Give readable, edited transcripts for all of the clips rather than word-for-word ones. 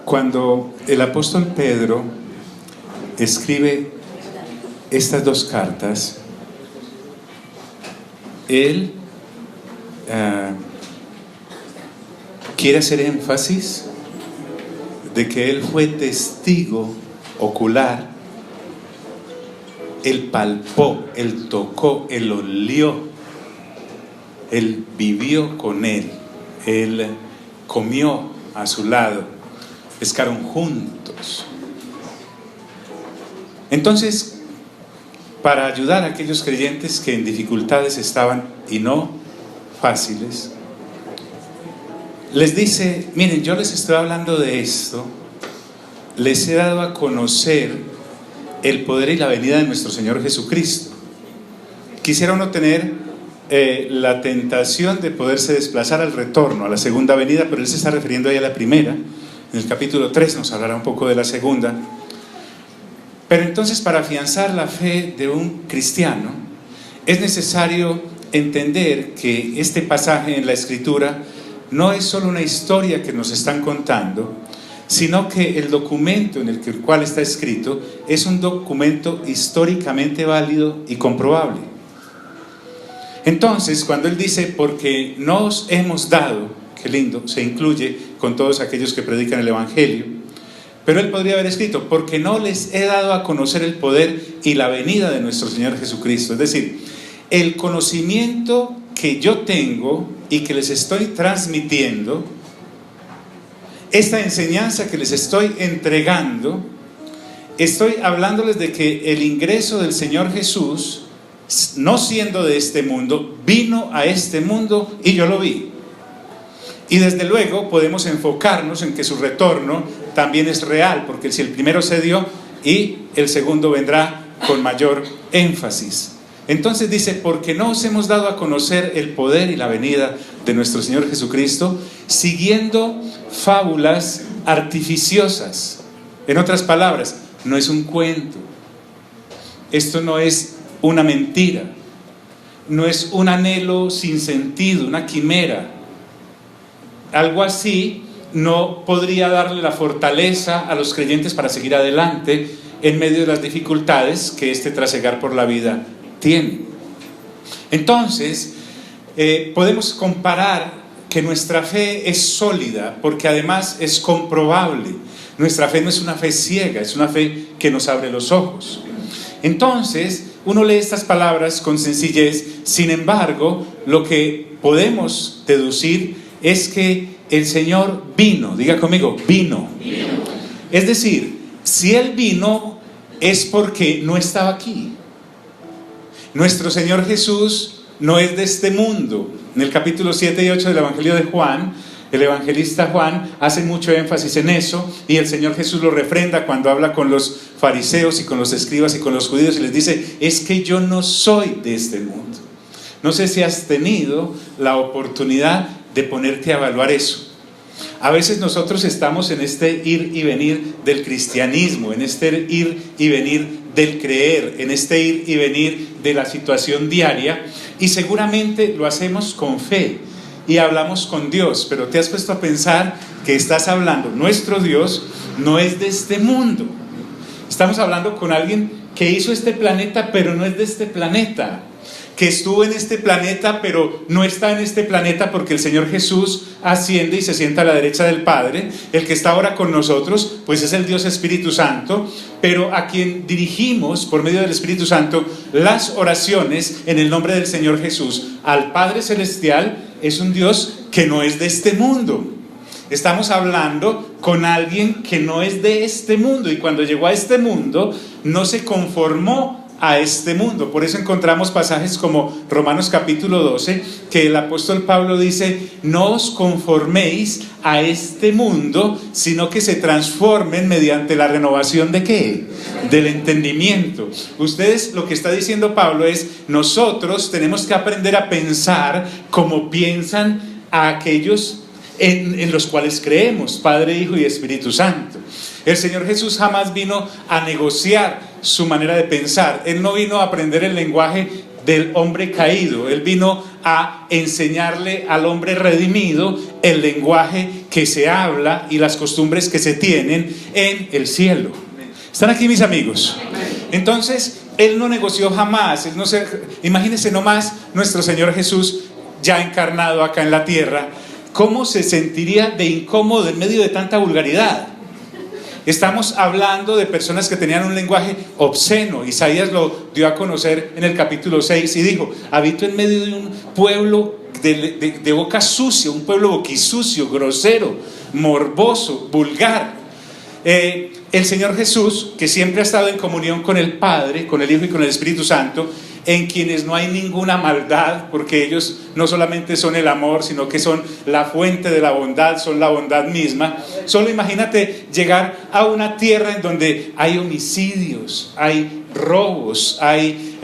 Cuando el apóstol Pedro escribe estas dos cartas, él quiere hacer énfasis de que él fue testigo ocular, él palpó, él tocó, él olió, él vivió con él comió a su lado, pescaron juntos. Entonces, para ayudar a aquellos creyentes que en dificultades estaban y no fáciles, les dice: miren, yo les estoy hablando de esto, les he dado a conocer el poder y la venida de nuestro Señor Jesucristo. Quisiera uno tener la tentación de poderse desplazar al retorno, a la segunda venida, pero él se está refiriendo ahí a la primera. En el capítulo 3 nos hablará un poco de la segunda. Pero entonces, para afianzar la fe de un cristiano, es necesario entender que este pasaje en la Escritura no es solo una historia que nos están contando, sino que el documento en el cual está escrito es un documento históricamente válido y comprobable. Entonces, cuando él dice, porque nos hemos dado, qué lindo, se incluye con todos aquellos que predican el Evangelio, pero él podría haber escrito, porque no les he dado a conocer el poder y la venida de nuestro Señor Jesucristo. Es decir, el conocimiento que yo tengo y que les estoy transmitiendo, esta enseñanza que les estoy entregando, estoy hablándoles de que el ingreso del Señor Jesús, no siendo de este mundo, vino a este mundo y yo lo vi. Y desde luego podemos enfocarnos en que su retorno también es real, porque si el primero se dio, y el segundo vendrá con mayor énfasis. Entonces dice, porque no os hemos dado a conocer el poder y la venida de nuestro Señor Jesucristo, siguiendo fábulas artificiosas. En otras palabras, no es un cuento, esto no es una mentira, no es un anhelo sin sentido, una quimera. Algo así no podría darle la fortaleza a los creyentes para seguir adelante en medio de las dificultades que este trasegar por la vida tiene. Entonces, podemos comparar que nuestra fe es sólida porque además es comprobable. Nuestra fe no es una fe ciega, es una fe que nos abre los ojos. Entonces, uno lee estas palabras con sencillez. Sin embargo, lo que podemos deducir es que el Señor vino. Diga conmigo, vino. Es decir, si Él vino es porque no estaba aquí. Nuestro Señor Jesús no es de este mundo. En el capítulo 7 y 8 del Evangelio de Juan, el evangelista Juan hace mucho énfasis en eso, y el Señor Jesús lo refrenda cuando habla con los fariseos y con los escribas y con los judíos y les dice, es que yo no soy de este mundo. No sé si has tenido la oportunidad de ponerte a evaluar eso. A veces nosotros estamos en este ir y venir del cristianismo, en este ir y venir del creer, en este ir y venir de la situación diaria, y seguramente lo hacemos con fe y hablamos con Dios, pero te has puesto a pensar que estás hablando, nuestro Dios no es de este mundo. Estamos hablando con alguien que hizo este planeta, pero no es de este planeta, que estuvo en este planeta, pero no está en este planeta, porque el Señor Jesús asciende y se sienta a la derecha del Padre. El que está ahora con nosotros, pues es el Dios Espíritu Santo, pero a quien dirigimos por medio del Espíritu Santo las oraciones en el nombre del Señor Jesús al Padre Celestial, es un Dios que no es de este mundo. Estamos hablando con alguien que no es de este mundo, y cuando llegó a este mundo no se conformó a este mundo. Por eso encontramos pasajes como Romanos capítulo 12, que el apóstol Pablo dice, no os conforméis a este mundo, sino que se transformen mediante la renovación ¿de qué? Del entendimiento. Ustedes, lo que está diciendo Pablo es, nosotros tenemos que aprender a pensar como piensan a aquellos en los cuales creemos, Padre, Hijo y Espíritu Santo. El Señor Jesús jamás vino a negociar su manera de pensar. Él no vino a aprender el lenguaje del hombre caído. Él vino a enseñarle al hombre redimido el lenguaje que se habla y las costumbres que se tienen en el cielo. ¿Están aquí mis amigos? Entonces, Él no negoció jamás. Imagínense nomás nuestro Señor Jesús ya encarnado acá en la tierra. ¿Cómo se sentiría de incómodo en medio de tanta vulgaridad? Estamos hablando de personas que tenían un lenguaje obsceno. Isaías lo dio a conocer en el capítulo 6 y dijo: habito en medio de un pueblo de boca sucia, un pueblo boquisucio, grosero, morboso, vulgar. El Señor Jesús, que siempre ha estado en comunión con el Padre, con el Hijo y con el Espíritu Santo, en quienes no hay ninguna maldad, porque ellos no solamente son el amor, sino que son la fuente de la bondad, son la bondad misma. Solo imagínate llegar a una tierra en donde hay homicidios, hay robos, hay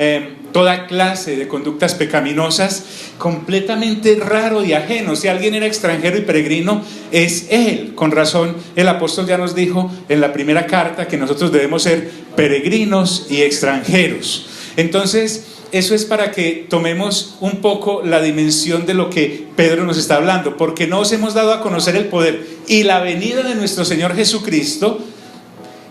toda clase de conductas pecaminosas, completamente raro y ajeno. Si alguien era extranjero y peregrino, es Él. Con razón, el apóstol ya nos dijo en la primera carta que nosotros debemos ser peregrinos y extranjeros. Entonces, eso es para que tomemos un poco la dimensión de lo que Pedro nos está hablando, porque no os hemos dado a conocer el poder y la venida de nuestro Señor Jesucristo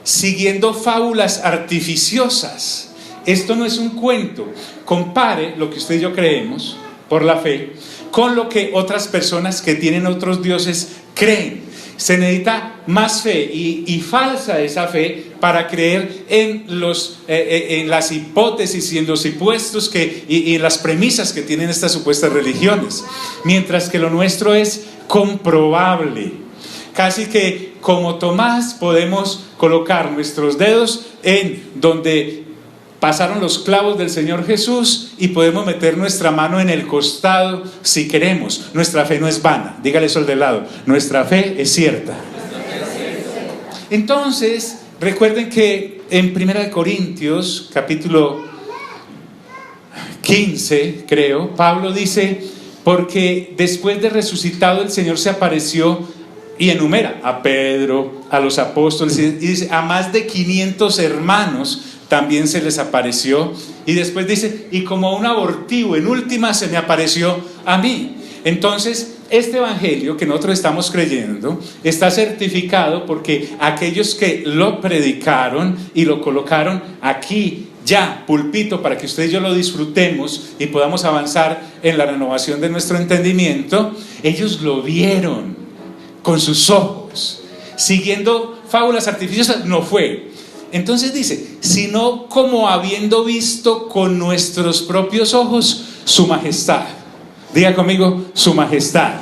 siguiendo fábulas artificiosas. Esto no es un cuento. Compare lo que usted y yo creemos por la fe con lo que otras personas que tienen otros dioses creen. Se necesita más fe y falsa esa fe para creer en las hipótesis y en los supuestos y en las premisas que tienen estas supuestas religiones, mientras que lo nuestro es comprobable. Casi que como Tomás podemos colocar nuestros dedos en donde pasaron los clavos del Señor Jesús y podemos meter nuestra mano en el costado si queremos. Nuestra fe no es vana. Dígale eso al de lado: nuestra fe es cierta. Entonces, recuerden que en 1 Corintios, capítulo 15, creo, Pablo dice: porque después de resucitado el Señor se apareció, y enumera a Pedro, a los apóstoles, y dice: a más de 500 hermanos también se les apareció. Y después dice: y como un abortivo, en última se me apareció a mí. Entonces, este evangelio que nosotros estamos creyendo está certificado porque aquellos que lo predicaron y lo colocaron aquí, ya, púlpito, para que usted y yo lo disfrutemos y podamos avanzar en la renovación de nuestro entendimiento, ellos lo vieron con sus ojos. Siguiendo fábulas artificiosas no fue. Entonces dice: sino como habiendo visto con nuestros propios ojos su majestad. Diga conmigo: su majestad.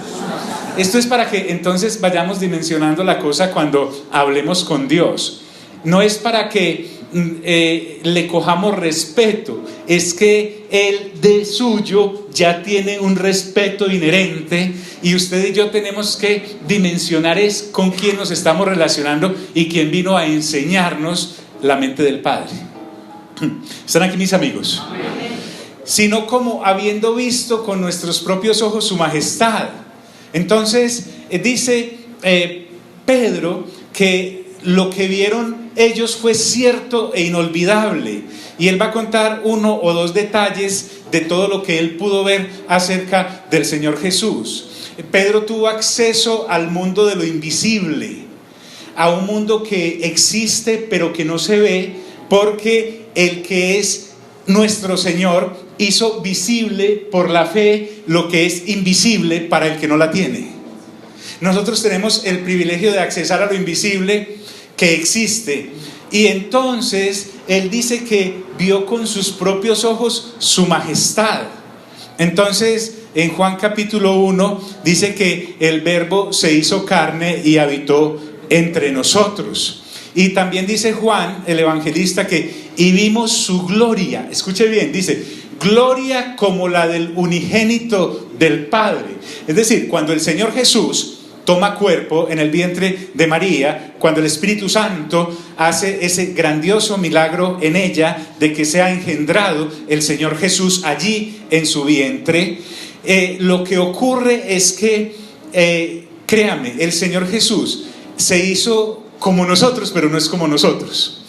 Esto es para que entonces vayamos dimensionando la cosa cuando hablemos con Dios. No es para que le cojamos respeto, es que Él de suyo ya tiene un respeto inherente, y usted y yo tenemos que dimensionar es con quién nos estamos relacionando y quién vino a enseñarnos la mente del Padre. ¿Están aquí mis amigos? Sino como habiendo visto con nuestros propios ojos su majestad. Entonces dice Pedro que lo que vieron ellos fue cierto e inolvidable, y él va a contar uno o dos detalles de todo lo que él pudo ver acerca del Señor Jesús. Pedro tuvo acceso al mundo de lo invisible, a un mundo que existe pero que no se ve, porque el que es nuestro Señor hizo visible por la fe lo que es invisible para el que no la tiene. Nosotros tenemos el privilegio de accesar a lo invisible que existe, y entonces él dice que vio con sus propios ojos su majestad. Entonces en Juan capítulo 1 dice que el Verbo se hizo carne y habitó entre nosotros. Y también dice Juan, el evangelista, que y vimos su gloria. Escuche bien, dice: gloria como la del unigénito del Padre. Es decir, cuando el Señor Jesús toma cuerpo en el vientre de María, cuando el Espíritu Santo hace ese grandioso milagro en ella de que sea engendrado el Señor Jesús allí en su vientre, lo que ocurre es que, créame, el Señor Jesús se hizo como nosotros, pero no es como nosotros.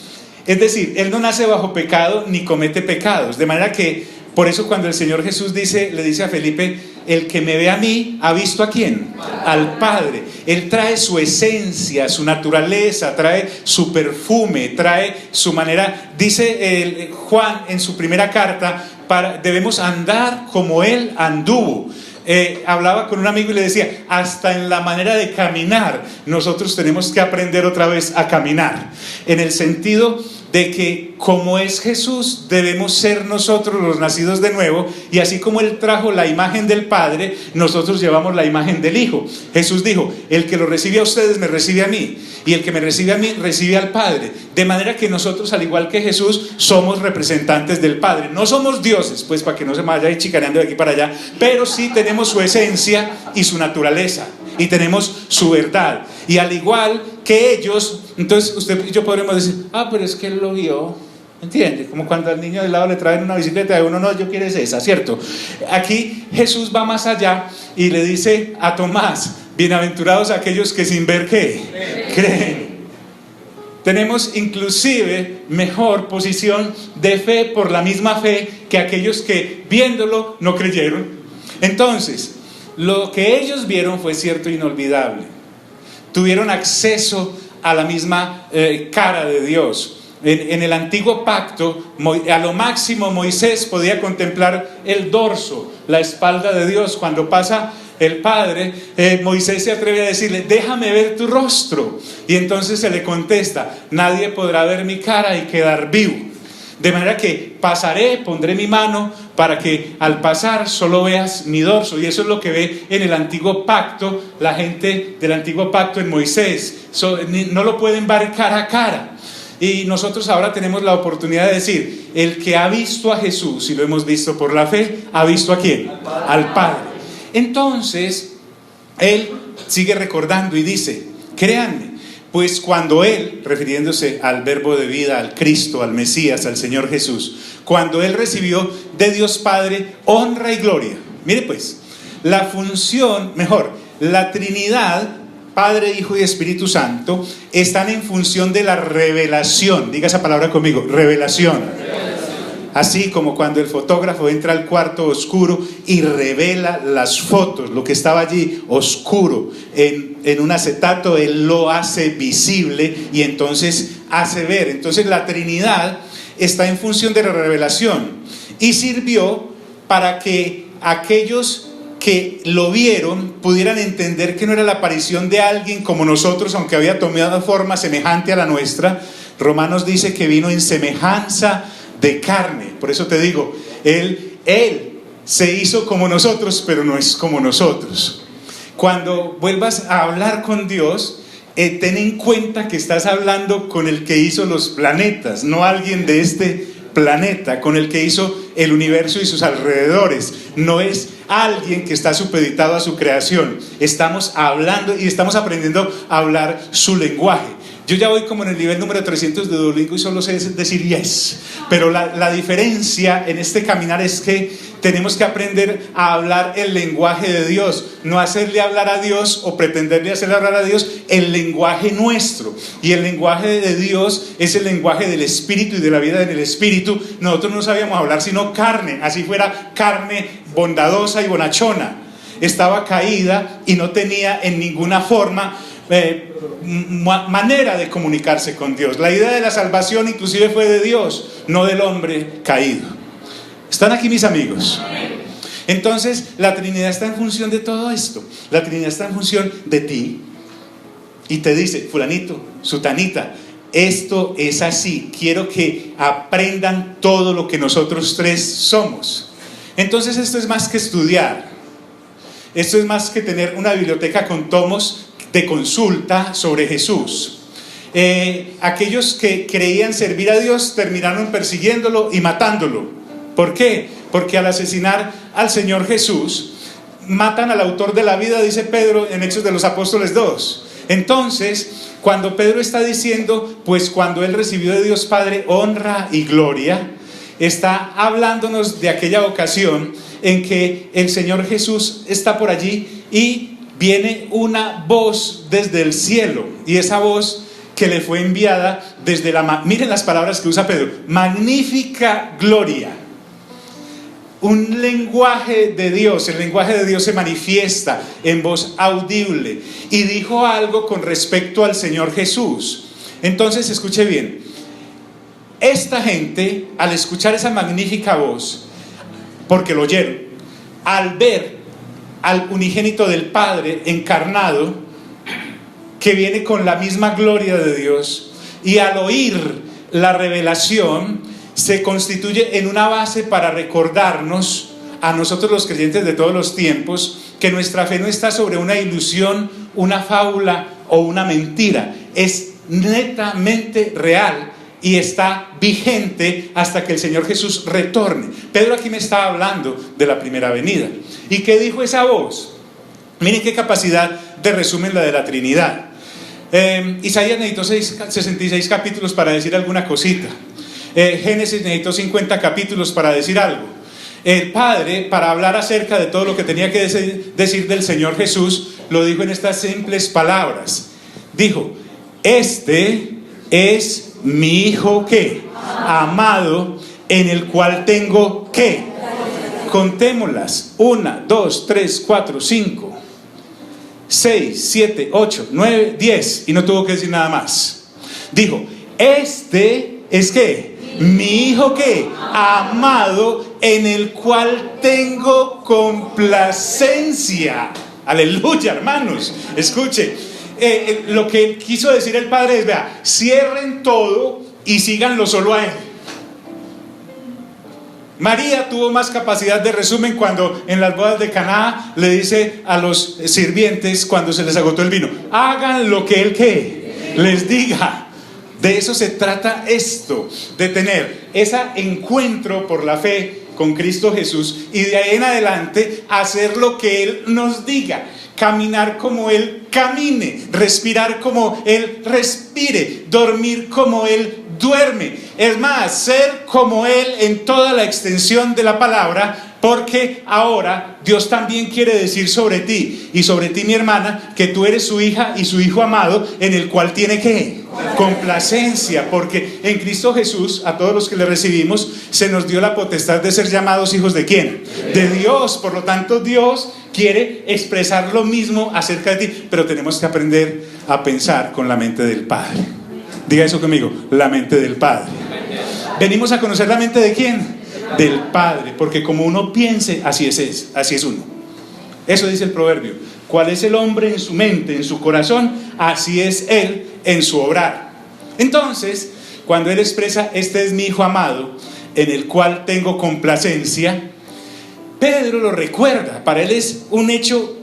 Es decir, Él no nace bajo pecado ni comete pecados, de manera que Por eso cuando el Señor Jesús le dice a Felipe: el que me ve a mí, ¿ha visto a quién? Al Padre. Él trae su esencia, su naturaleza, trae su perfume, trae su manera. Dice Juan en su primera carta, debemos andar como Él anduvo. Hablaba con un amigo y le decía: hasta en la manera de caminar nosotros tenemos que aprender otra vez a caminar, en el sentido de que como es Jesús debemos ser nosotros los nacidos de nuevo, y así como Él trajo la imagen del Padre, nosotros llevamos la imagen del Hijo. Jesús dijo: el que lo recibe a ustedes me recibe a mí, y el que me recibe a mí recibe al Padre. De manera que nosotros, al igual que Jesús, somos representantes del Padre. No somos dioses, pues, para que no se me vaya a ir chicaneando de aquí para allá, pero sí tenemos su esencia y su naturaleza, y tenemos su verdad. Y al igual que ellos, entonces usted y yo podremos decir: pero es que él lo vio, ¿entiende? Como cuando al niño de lado le traen una bicicleta, de uno: no, yo quiero esa, ¿cierto? Aquí Jesús va más allá y le dice a Tomás: bienaventurados aquellos que sin ver, ¿qué? Creen. Tenemos inclusive mejor posición de fe por la misma fe que aquellos que viéndolo no creyeron. Entonces, lo que ellos vieron fue cierto e inolvidable. Tuvieron acceso a la misma cara de Dios. En el antiguo pacto, a lo máximo Moisés podía contemplar el dorso, la espalda de Dios. Cuando pasa el Padre, Moisés se atreve a decirle: déjame ver tu rostro. Y entonces se le contesta: nadie podrá ver mi cara y quedar vivo. De manera que pasaré, pondré mi mano para que al pasar solo veas mi dorso. Y eso es lo que ve en el antiguo pacto la gente del antiguo pacto en Moisés. No lo pueden ver cara a cara. Y nosotros ahora tenemos la oportunidad de decir: el que ha visto a Jesús, y lo hemos visto por la fe, ¿ha visto a quién? Al Padre. Entonces Él sigue recordando y dice: créanme, pues cuando Él, refiriéndose al verbo de vida, al Cristo, al Mesías, al Señor Jesús, cuando Él recibió de Dios Padre honra y gloria. Mire pues, la función, la Trinidad, Padre, Hijo y Espíritu Santo, están en función de la revelación. Diga esa palabra conmigo: revelación. Así como cuando el fotógrafo entra al cuarto oscuro y revela las fotos, lo que estaba allí oscuro en un acetato, él lo hace visible y entonces hace ver. Entonces la Trinidad está en función de la revelación y sirvió para que aquellos que lo vieron pudieran entender que no era la aparición de alguien como nosotros, aunque había tomado forma semejante a la nuestra. Romanos dice que vino en semejanza de carne. Por eso te digo, Él se hizo como nosotros, pero no es como nosotros. Cuando vuelvas a hablar con Dios, ten en cuenta que estás hablando con el que hizo los planetas, no alguien de este planeta, con el que hizo el universo y sus alrededores. No es alguien que está supeditado a su creación. Estamos hablando y estamos aprendiendo a hablar su lenguaje. Yo ya voy como en el nivel número 300 de Duolingo y solo sé decir yes. Pero la diferencia en este caminar es que tenemos que aprender a hablar el lenguaje de Dios, no hacerle hablar a Dios o pretenderle hacerle hablar a Dios el lenguaje nuestro. Y el lenguaje de Dios es el lenguaje del Espíritu y de la vida en el Espíritu. Nosotros no sabíamos hablar sino carne, así fuera carne bondadosa y bonachona. Estaba caída y no tenía en ninguna forma manera de comunicarse con Dios. La idea de la salvación inclusive fue de Dios, no del hombre caído. ¿Están aquí mis amigos? Entonces la Trinidad está en función de todo esto. La Trinidad está en función de ti y te dice: fulanito, sutanita, esto es así, quiero que aprendan todo lo que nosotros tres somos. Entonces esto es más que estudiar, esto es más que tener una biblioteca con tomos de consulta sobre Jesús. Aquellos que creían servir a Dios terminaron persiguiéndolo y matándolo. ¿Por qué? Porque al asesinar al Señor Jesús matan al autor de la vida, dice Pedro en Hechos de los Apóstoles 2. Entonces, cuando Pedro está diciendo, pues cuando él recibió de Dios Padre honra y gloria, está hablándonos de aquella ocasión en que el Señor Jesús está por allí y viene una voz desde el cielo, y esa voz que le fue enviada desde miren las palabras que usa Pedro: magnífica gloria. un lenguaje de Dios. El lenguaje de Dios se manifiesta en voz audible. Y dijo algo con respecto al Señor Jesús. Entonces, escuche bien. Esta gente, al escuchar esa magnífica voz, porque lo oyeron, al ver al unigénito del Padre encarnado, que viene con la misma gloria de Dios, y al oír la revelación, se constituye en una base para recordarnos a nosotros los creyentes de todos los tiempos que nuestra fe no está sobre una ilusión, una fábula o una mentira. Es netamente real y está vigente hasta que el Señor Jesús retorne. Pedro aquí me estaba hablando de la primera venida. ¿Y qué dijo esa voz? Miren qué capacidad de resumen la de la Trinidad. Isaías necesitó 66 capítulos para decir alguna cosita. Génesis necesitó 50 capítulos para decir algo. El Padre, para hablar acerca de todo lo que tenía que decir del Señor Jesús, lo dijo en estas simples palabras. Dijo: este es mi Hijo, ¿qué? Amado, en el cual tengo, ¿qué? Contémoslas: 1, 2, 3, 4, 5 6, 7, 8, 9, 10. Y no tuvo que decir nada más. Dijo: este es ¿qué? Mi Hijo, ¿qué? Amado, en el cual tengo complacencia. Aleluya, hermanos. Escuche, lo que quiso decir el Padre es: vea, cierren todo y síganlo solo a Él. María tuvo más capacidad de resumen cuando en las bodas de Caná le dice a los sirvientes, cuando se les agotó el vino: hagan lo que Él, ¿qué? Les diga. De eso se trata esto, de tener ese encuentro por la fe con Cristo Jesús y de ahí en adelante hacer lo que Él nos diga, caminar como Él camine, respirar como Él respire, dormir como Él duerme. Es más, ser como Él en toda la extensión de la palabra, porque ahora Dios también quiere decir sobre ti y sobre ti, mi hermana, que tú eres su hija y su hijo amado, en el cual tiene ¿qué? Complacencia, porque en Cristo Jesús a todos los que le recibimos se nos dio la potestad de ser llamados hijos ¿de quién? De Dios. Por lo tanto, Dios quiere expresar lo mismo acerca de ti, pero tenemos que aprender a pensar con la mente del Padre. Diga eso conmigo: la mente del Padre. Venimos a conocer la mente ¿de quién? Del Padre, porque como uno piense, así es uno. Eso dice el proverbio: cuál es el hombre en su mente, en su corazón, así es él en su obrar. Entonces, cuando él expresa: este es mi Hijo amado, en el cual tengo complacencia, Pedro lo recuerda. Para él es un hecho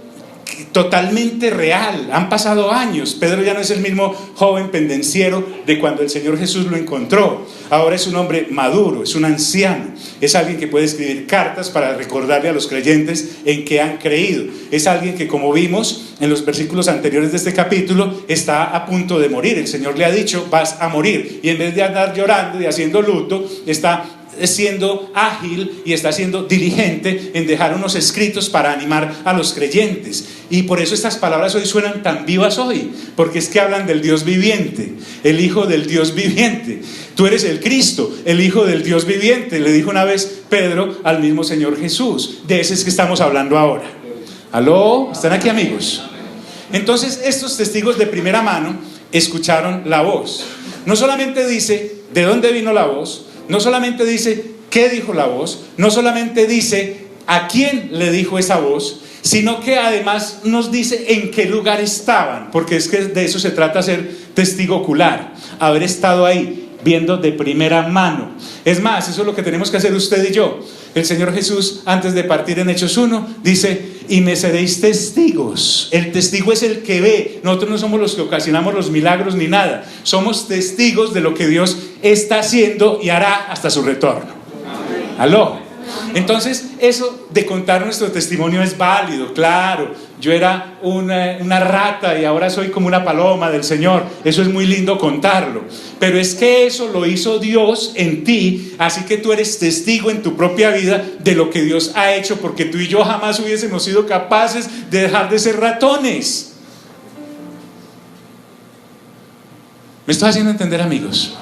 totalmente real. Han pasado años. Pedro ya no es el mismo joven pendenciero de cuando el Señor Jesús lo encontró. Ahora es un hombre maduro, es un anciano, es alguien que puede escribir cartas para recordarle a los creyentes en que han creído. Es alguien que, como vimos en los versículos anteriores de este capítulo, está a punto de morir. El Señor le ha dicho: vas a morir, y en vez de andar llorando y haciendo luto, está siendo ágil y está siendo diligente en dejar unos escritos para animar a los creyentes. Y por eso estas palabras hoy suenan tan vivas hoy, porque es que hablan del Dios viviente, el Hijo del Dios viviente. Tú eres el Cristo, el Hijo del Dios viviente, le dijo una vez Pedro al mismo Señor Jesús. De ese es que estamos hablando ahora. ¿Aló? ¿Están aquí, amigos? Entonces, estos testigos de primera mano escucharon la voz. No solamente dice de dónde vino la voz, no solamente dice qué dijo la voz, no solamente dice a quién le dijo esa voz, sino que además nos dice en qué lugar estaban, porque es que de eso se trata, ser testigo ocular, haber estado ahí, viendo de primera mano. Es más, eso es lo que tenemos que hacer usted y yo. El Señor Jesús, antes de partir en Hechos 1, dice: y me seréis testigos. El testigo es el que ve. Nosotros no somos los que ocasionamos los milagros ni nada. Somos testigos de lo que Dios está haciendo y hará hasta su retorno. ¿Aló? Entonces, eso de contar nuestro testimonio es válido, claro. Yo era una rata y ahora soy como una paloma del Señor. Eso es muy lindo contarlo. Pero es que eso lo hizo Dios en ti, así que tú eres testigo en tu propia vida de lo que Dios ha hecho, porque tú y yo jamás hubiésemos sido capaces de dejar de ser ratones. ¿Me estoy haciendo entender, amigos?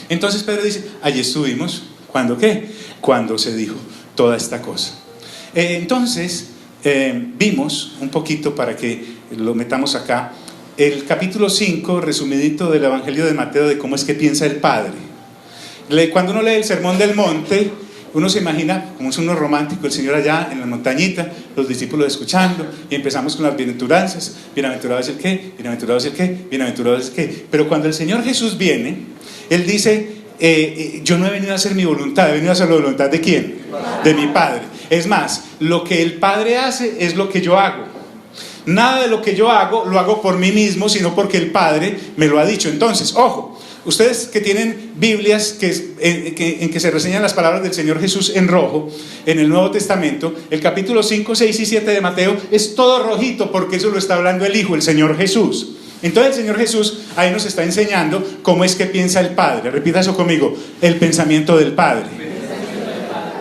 Entonces Pedro dice: allí estuvimos. ¿Cuándo qué? Cuando se dijo: toda esta cosa. Entonces, vimos un poquito, para que lo metamos acá, el capítulo 5, resumidito del Evangelio de Mateo, de cómo es que piensa el Padre. Cuando uno lee el Sermón del Monte, uno se imagina, como es uno romántico, el Señor allá en la montañita, los discípulos escuchando, y empezamos con las bienaventuranzas. Bienaventurado es el qué, bienaventurado es el qué, bienaventurado es el qué. Pero cuando el Señor Jesús viene, Él dice, yo no he venido a hacer mi voluntad, he venido a hacer la voluntad ¿de quién? De mi Padre. Es más, lo que el Padre hace es lo que yo hago. Nada de lo que yo hago lo hago por mí mismo, sino porque el Padre me lo ha dicho. Entonces, ojo, ustedes que tienen Biblias en que se reseñan las palabras del Señor Jesús en rojo, en el Nuevo Testamento, el capítulo 5, 6 y 7 de Mateo es todo rojito, porque eso lo está hablando el Hijo, el Señor Jesús. Entonces el Señor Jesús ahí nos está enseñando cómo es que piensa el Padre. Repita eso conmigo: el pensamiento del Padre.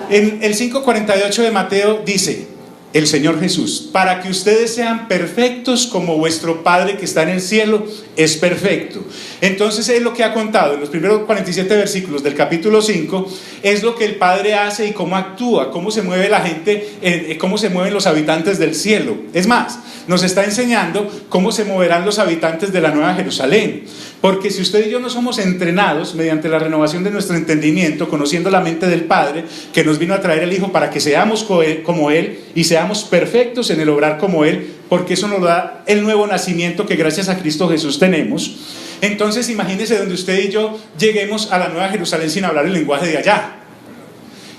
En el 5:48 de Mateo dice el Señor Jesús: para que ustedes sean perfectos como vuestro Padre que está en el cielo es perfecto. Entonces es lo que ha contado en los primeros 47 versículos del capítulo 5, es lo que el Padre hace y cómo actúa, cómo se mueve la gente, cómo se mueven los habitantes del cielo. Es más, nos está enseñando cómo se moverán los habitantes de la Nueva Jerusalén. Porque si usted y yo no somos entrenados mediante la renovación de nuestro entendimiento, conociendo la mente del Padre, que nos vino a traer el Hijo para que seamos como Él y seamos perfectos en el obrar como Él, porque eso nos da el nuevo nacimiento que gracias a Cristo Jesús tenemos. Entonces imagínese donde usted y yo lleguemos a la Nueva Jerusalén sin hablar el lenguaje de allá,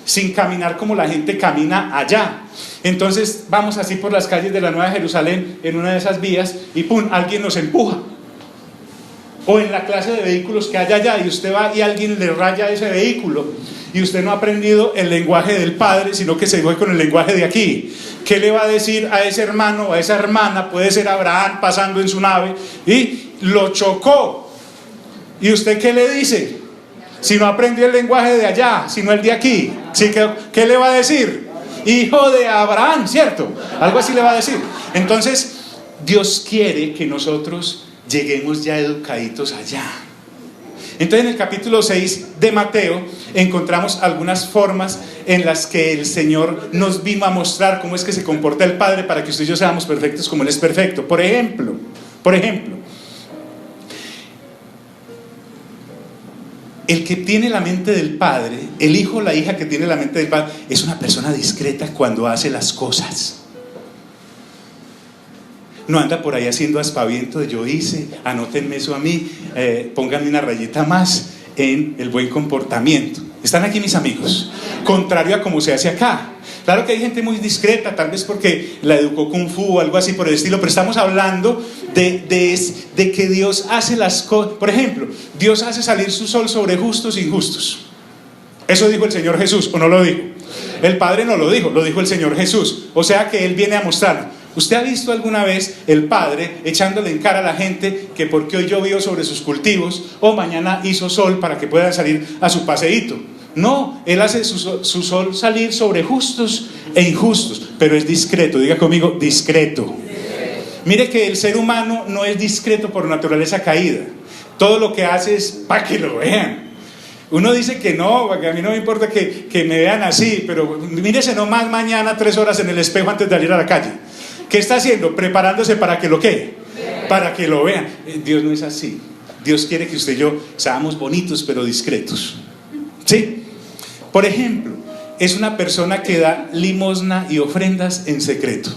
sin caminar como la gente camina allá. Entonces vamos así por las calles de la Nueva Jerusalén en una de esas vías y ¡pum!, alguien nos empuja. O en la clase de vehículos que hay allá, y usted va y alguien le raya ese vehículo, y usted no ha aprendido el lenguaje del Padre, sino que se fue con el lenguaje de aquí. ¿Qué le va a decir a ese hermano o a esa hermana? Puede ser Abraham pasando en su nave y lo chocó. ¿Y usted qué le dice? Si no aprendió el lenguaje de allá, sino el de aquí, ¿sí? ¿Qué le va a decir? Hijo de Abraham, ¿cierto? Algo así le va a decir. Entonces, Dios quiere que nosotros lleguemos ya educaditos allá. Entonces en el capítulo 6 de Mateo encontramos algunas formas en las que el Señor nos vino a mostrar cómo es que se comporta el Padre para que usted y yo seamos perfectos como Él es perfecto. Por ejemplo, el que tiene la mente del Padre, el hijo o la hija que tiene la mente del Padre, es una persona discreta cuando hace las cosas. No anda por ahí haciendo aspaviento de yo hice, anótenme eso a mí, pónganme una rayita más en el buen comportamiento. ¿Están aquí mis amigos? Contrario a como se hace acá. Claro que hay gente muy discreta, tal vez porque la educó Kung Fu o algo así por el estilo, pero estamos hablando de que Dios hace las cosas. Por ejemplo, Dios hace salir su sol sobre justos e injustos. Eso dijo el Señor Jesús, ¿o no lo dijo? El Padre no lo dijo el Señor Jesús. O sea que Él viene a mostrar. ¿Usted ha visto alguna vez el Padre echándole en cara a la gente que porque hoy llovió sobre sus cultivos o mañana hizo sol para que puedan salir a su paseíto? No, Él hace su sol salir sobre justos e injustos, pero es discreto. Diga conmigo, discreto. Mire que el ser humano no es discreto por naturaleza caída. Todo lo que hace es para que lo vean. Uno dice que no, porque a mí no me importa que me vean así, pero mírese nomás mañana 3 horas en el espejo antes de salir a la calle. ¿Qué está haciendo? Preparándose para que lo ¿qué? Para que lo vean. Dios no es así. Dios quiere que usted y yo seamos bonitos pero discretos. ¿Sí? Por ejemplo, es una persona que da limosna y ofrendas en secreto.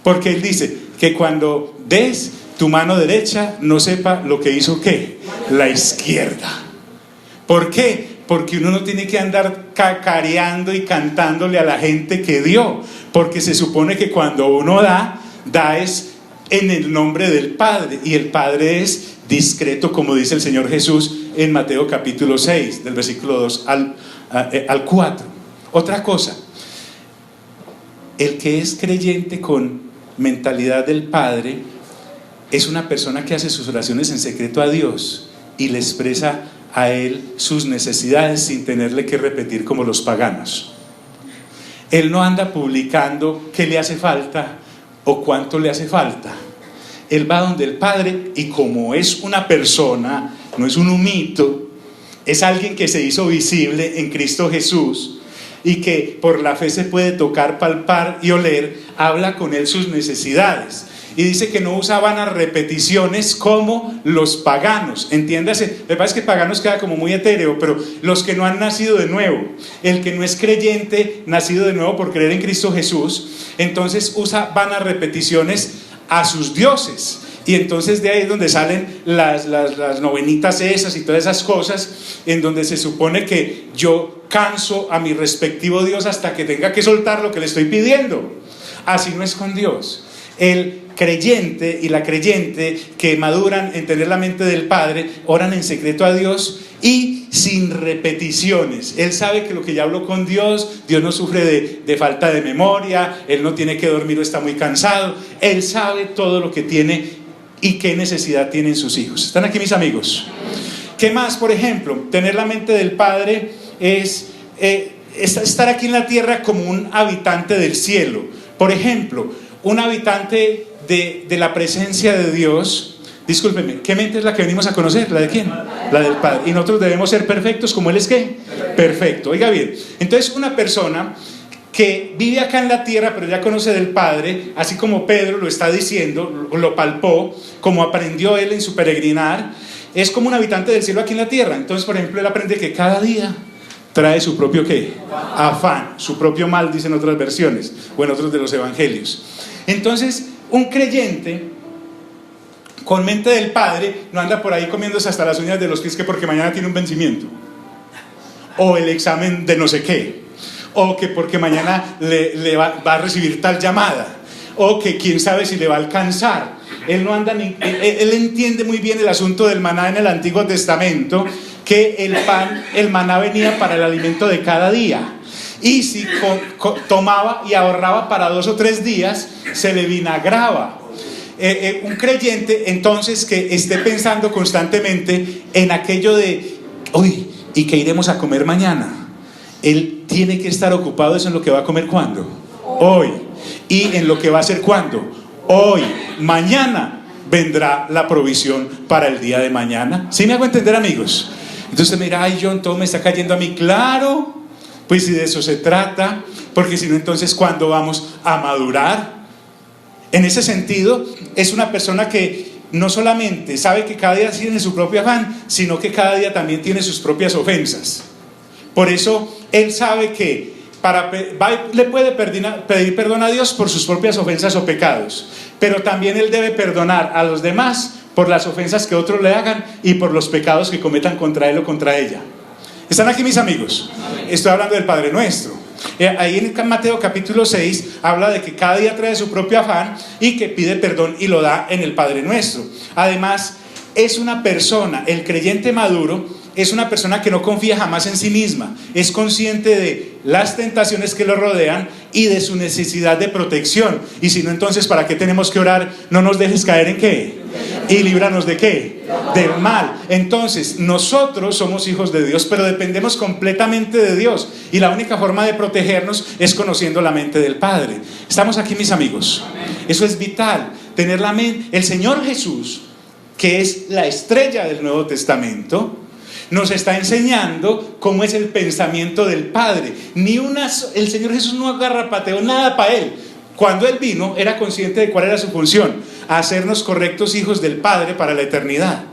Porque Él dice que cuando des, tu mano derecha no sepa lo que hizo ¿qué? La izquierda. ¿Por qué? Porque uno no tiene que andar cacareando y cantándole a la gente que dio, porque se supone que cuando uno da es en el nombre del Padre, y el Padre es discreto, como dice el Señor Jesús en Mateo capítulo 6, del versículo 2 al 4. Otra cosa, el que es creyente con mentalidad del Padre es una persona que hace sus oraciones en secreto a Dios y le expresa a Él sus necesidades sin tenerle que repetir como los paganos. Él no anda publicando qué le hace falta o cuánto le hace falta. Él va donde el Padre, y como es una persona, no es un humito, es alguien que se hizo visible en Cristo Jesús, y que por la fe se puede tocar, palpar y oler, habla con él sus necesidades. Y dice que no usa vanas repeticiones como los paganos. Entiéndase, me parece que paganos queda como muy etéreo, pero los que no han nacido de nuevo, el que no es creyente, nacido de nuevo por creer en Cristo Jesús, entonces usa vanas repeticiones a sus dioses. Y entonces de ahí es donde salen las novenitas esas y todas esas cosas, en donde se supone que yo canso a mi respectivo Dios hasta que tenga que soltar lo que le estoy pidiendo. Así no es con Dios. El creyente y la creyente que maduran en tener la mente del Padre, oran en secreto a Dios y sin repeticiones. Él sabe que lo que ya habló con Dios, Dios no sufre de falta de memoria, él no tiene que dormir o está muy cansado, él sabe todo lo que tiene y qué necesidad tienen sus hijos. ¿Están aquí mis amigos? ¿Qué más? Por ejemplo, tener la mente del Padre es estar aquí en la tierra como un habitante del cielo. Por ejemplo, un habitante de la presencia de Dios. Discúlpenme, ¿qué mente es la que venimos a conocer? ¿La de quién? La del Padre. Y nosotros debemos ser perfectos como Él es ¿qué? Perfecto. Oiga bien, entonces una persona que vive acá en la tierra pero ya conoce del Padre, así como Pedro lo está diciendo, lo palpó, como aprendió él en su peregrinar, es como un habitante del cielo aquí en la tierra. Entonces, por ejemplo, él aprende que cada día trae su propio ¿qué? Afán, su propio mal, dicen otras versiones o en otros de los evangelios. Entonces, un creyente con mente del Padre no anda por ahí comiéndose hasta las uñas de los pies que porque mañana tiene un vencimiento, o el examen de no sé qué, o que porque mañana le va a recibir tal llamada, o que quién sabe si le va a alcanzar. Él no anda él entiende muy bien el asunto del maná en el Antiguo Testamento, que el maná venía para el alimento de cada día. Y si tomaba y ahorraba para 2 o 3 días, se le vinagraba. Un creyente entonces que esté pensando constantemente en aquello de uy, ¿y qué iremos a comer mañana? Él tiene que estar ocupado eso en lo que va a comer ¿cuándo? Hoy. Y en lo que va a hacer ¿cuándo? Hoy. Mañana vendrá la provisión para el día de mañana. ¿Sí me hago entender, amigos? Entonces me dirá, ay John, todo me está cayendo a mí. Claro, pues si de eso se trata, porque si no, entonces ¿cuándo vamos a madurar? En ese sentido, es una persona que no solamente sabe que cada día tiene su propio afán, sino que cada día también tiene sus propias ofensas. Por eso, él sabe que le puede pedir perdón a Dios por sus propias ofensas o pecados, pero también él debe perdonar a los demás por las ofensas que otros le hagan y por los pecados que cometan contra él o contra ella. ¿Están aquí mis amigos? Estoy hablando del Padre Nuestro. Ahí en Mateo capítulo 6 habla de que cada día trae su propio afán y que pide perdón y lo da en el Padre Nuestro. Además, es una persona, el creyente maduro es una persona que no confía jamás en sí misma, es consciente de las tentaciones que lo rodean y de su necesidad de protección. Y si no, entonces ¿para qué tenemos que orar? No nos dejes caer en ¿qué? Y líbranos de ¿qué? Del mal. Entonces nosotros somos hijos de Dios, pero dependemos completamente de Dios, y la única forma de protegernos es conociendo la mente del Padre. ¿Estamos aquí, mis amigos? Eso es vital, tener la mente. El Señor Jesús, que es la estrella del Nuevo Testamento, nos está enseñando cómo es el pensamiento del Padre. El Señor Jesús no agarrapateó nada para él. Cuando él vino, era consciente de cuál era su función: hacernos correctos hijos del Padre para la eternidad.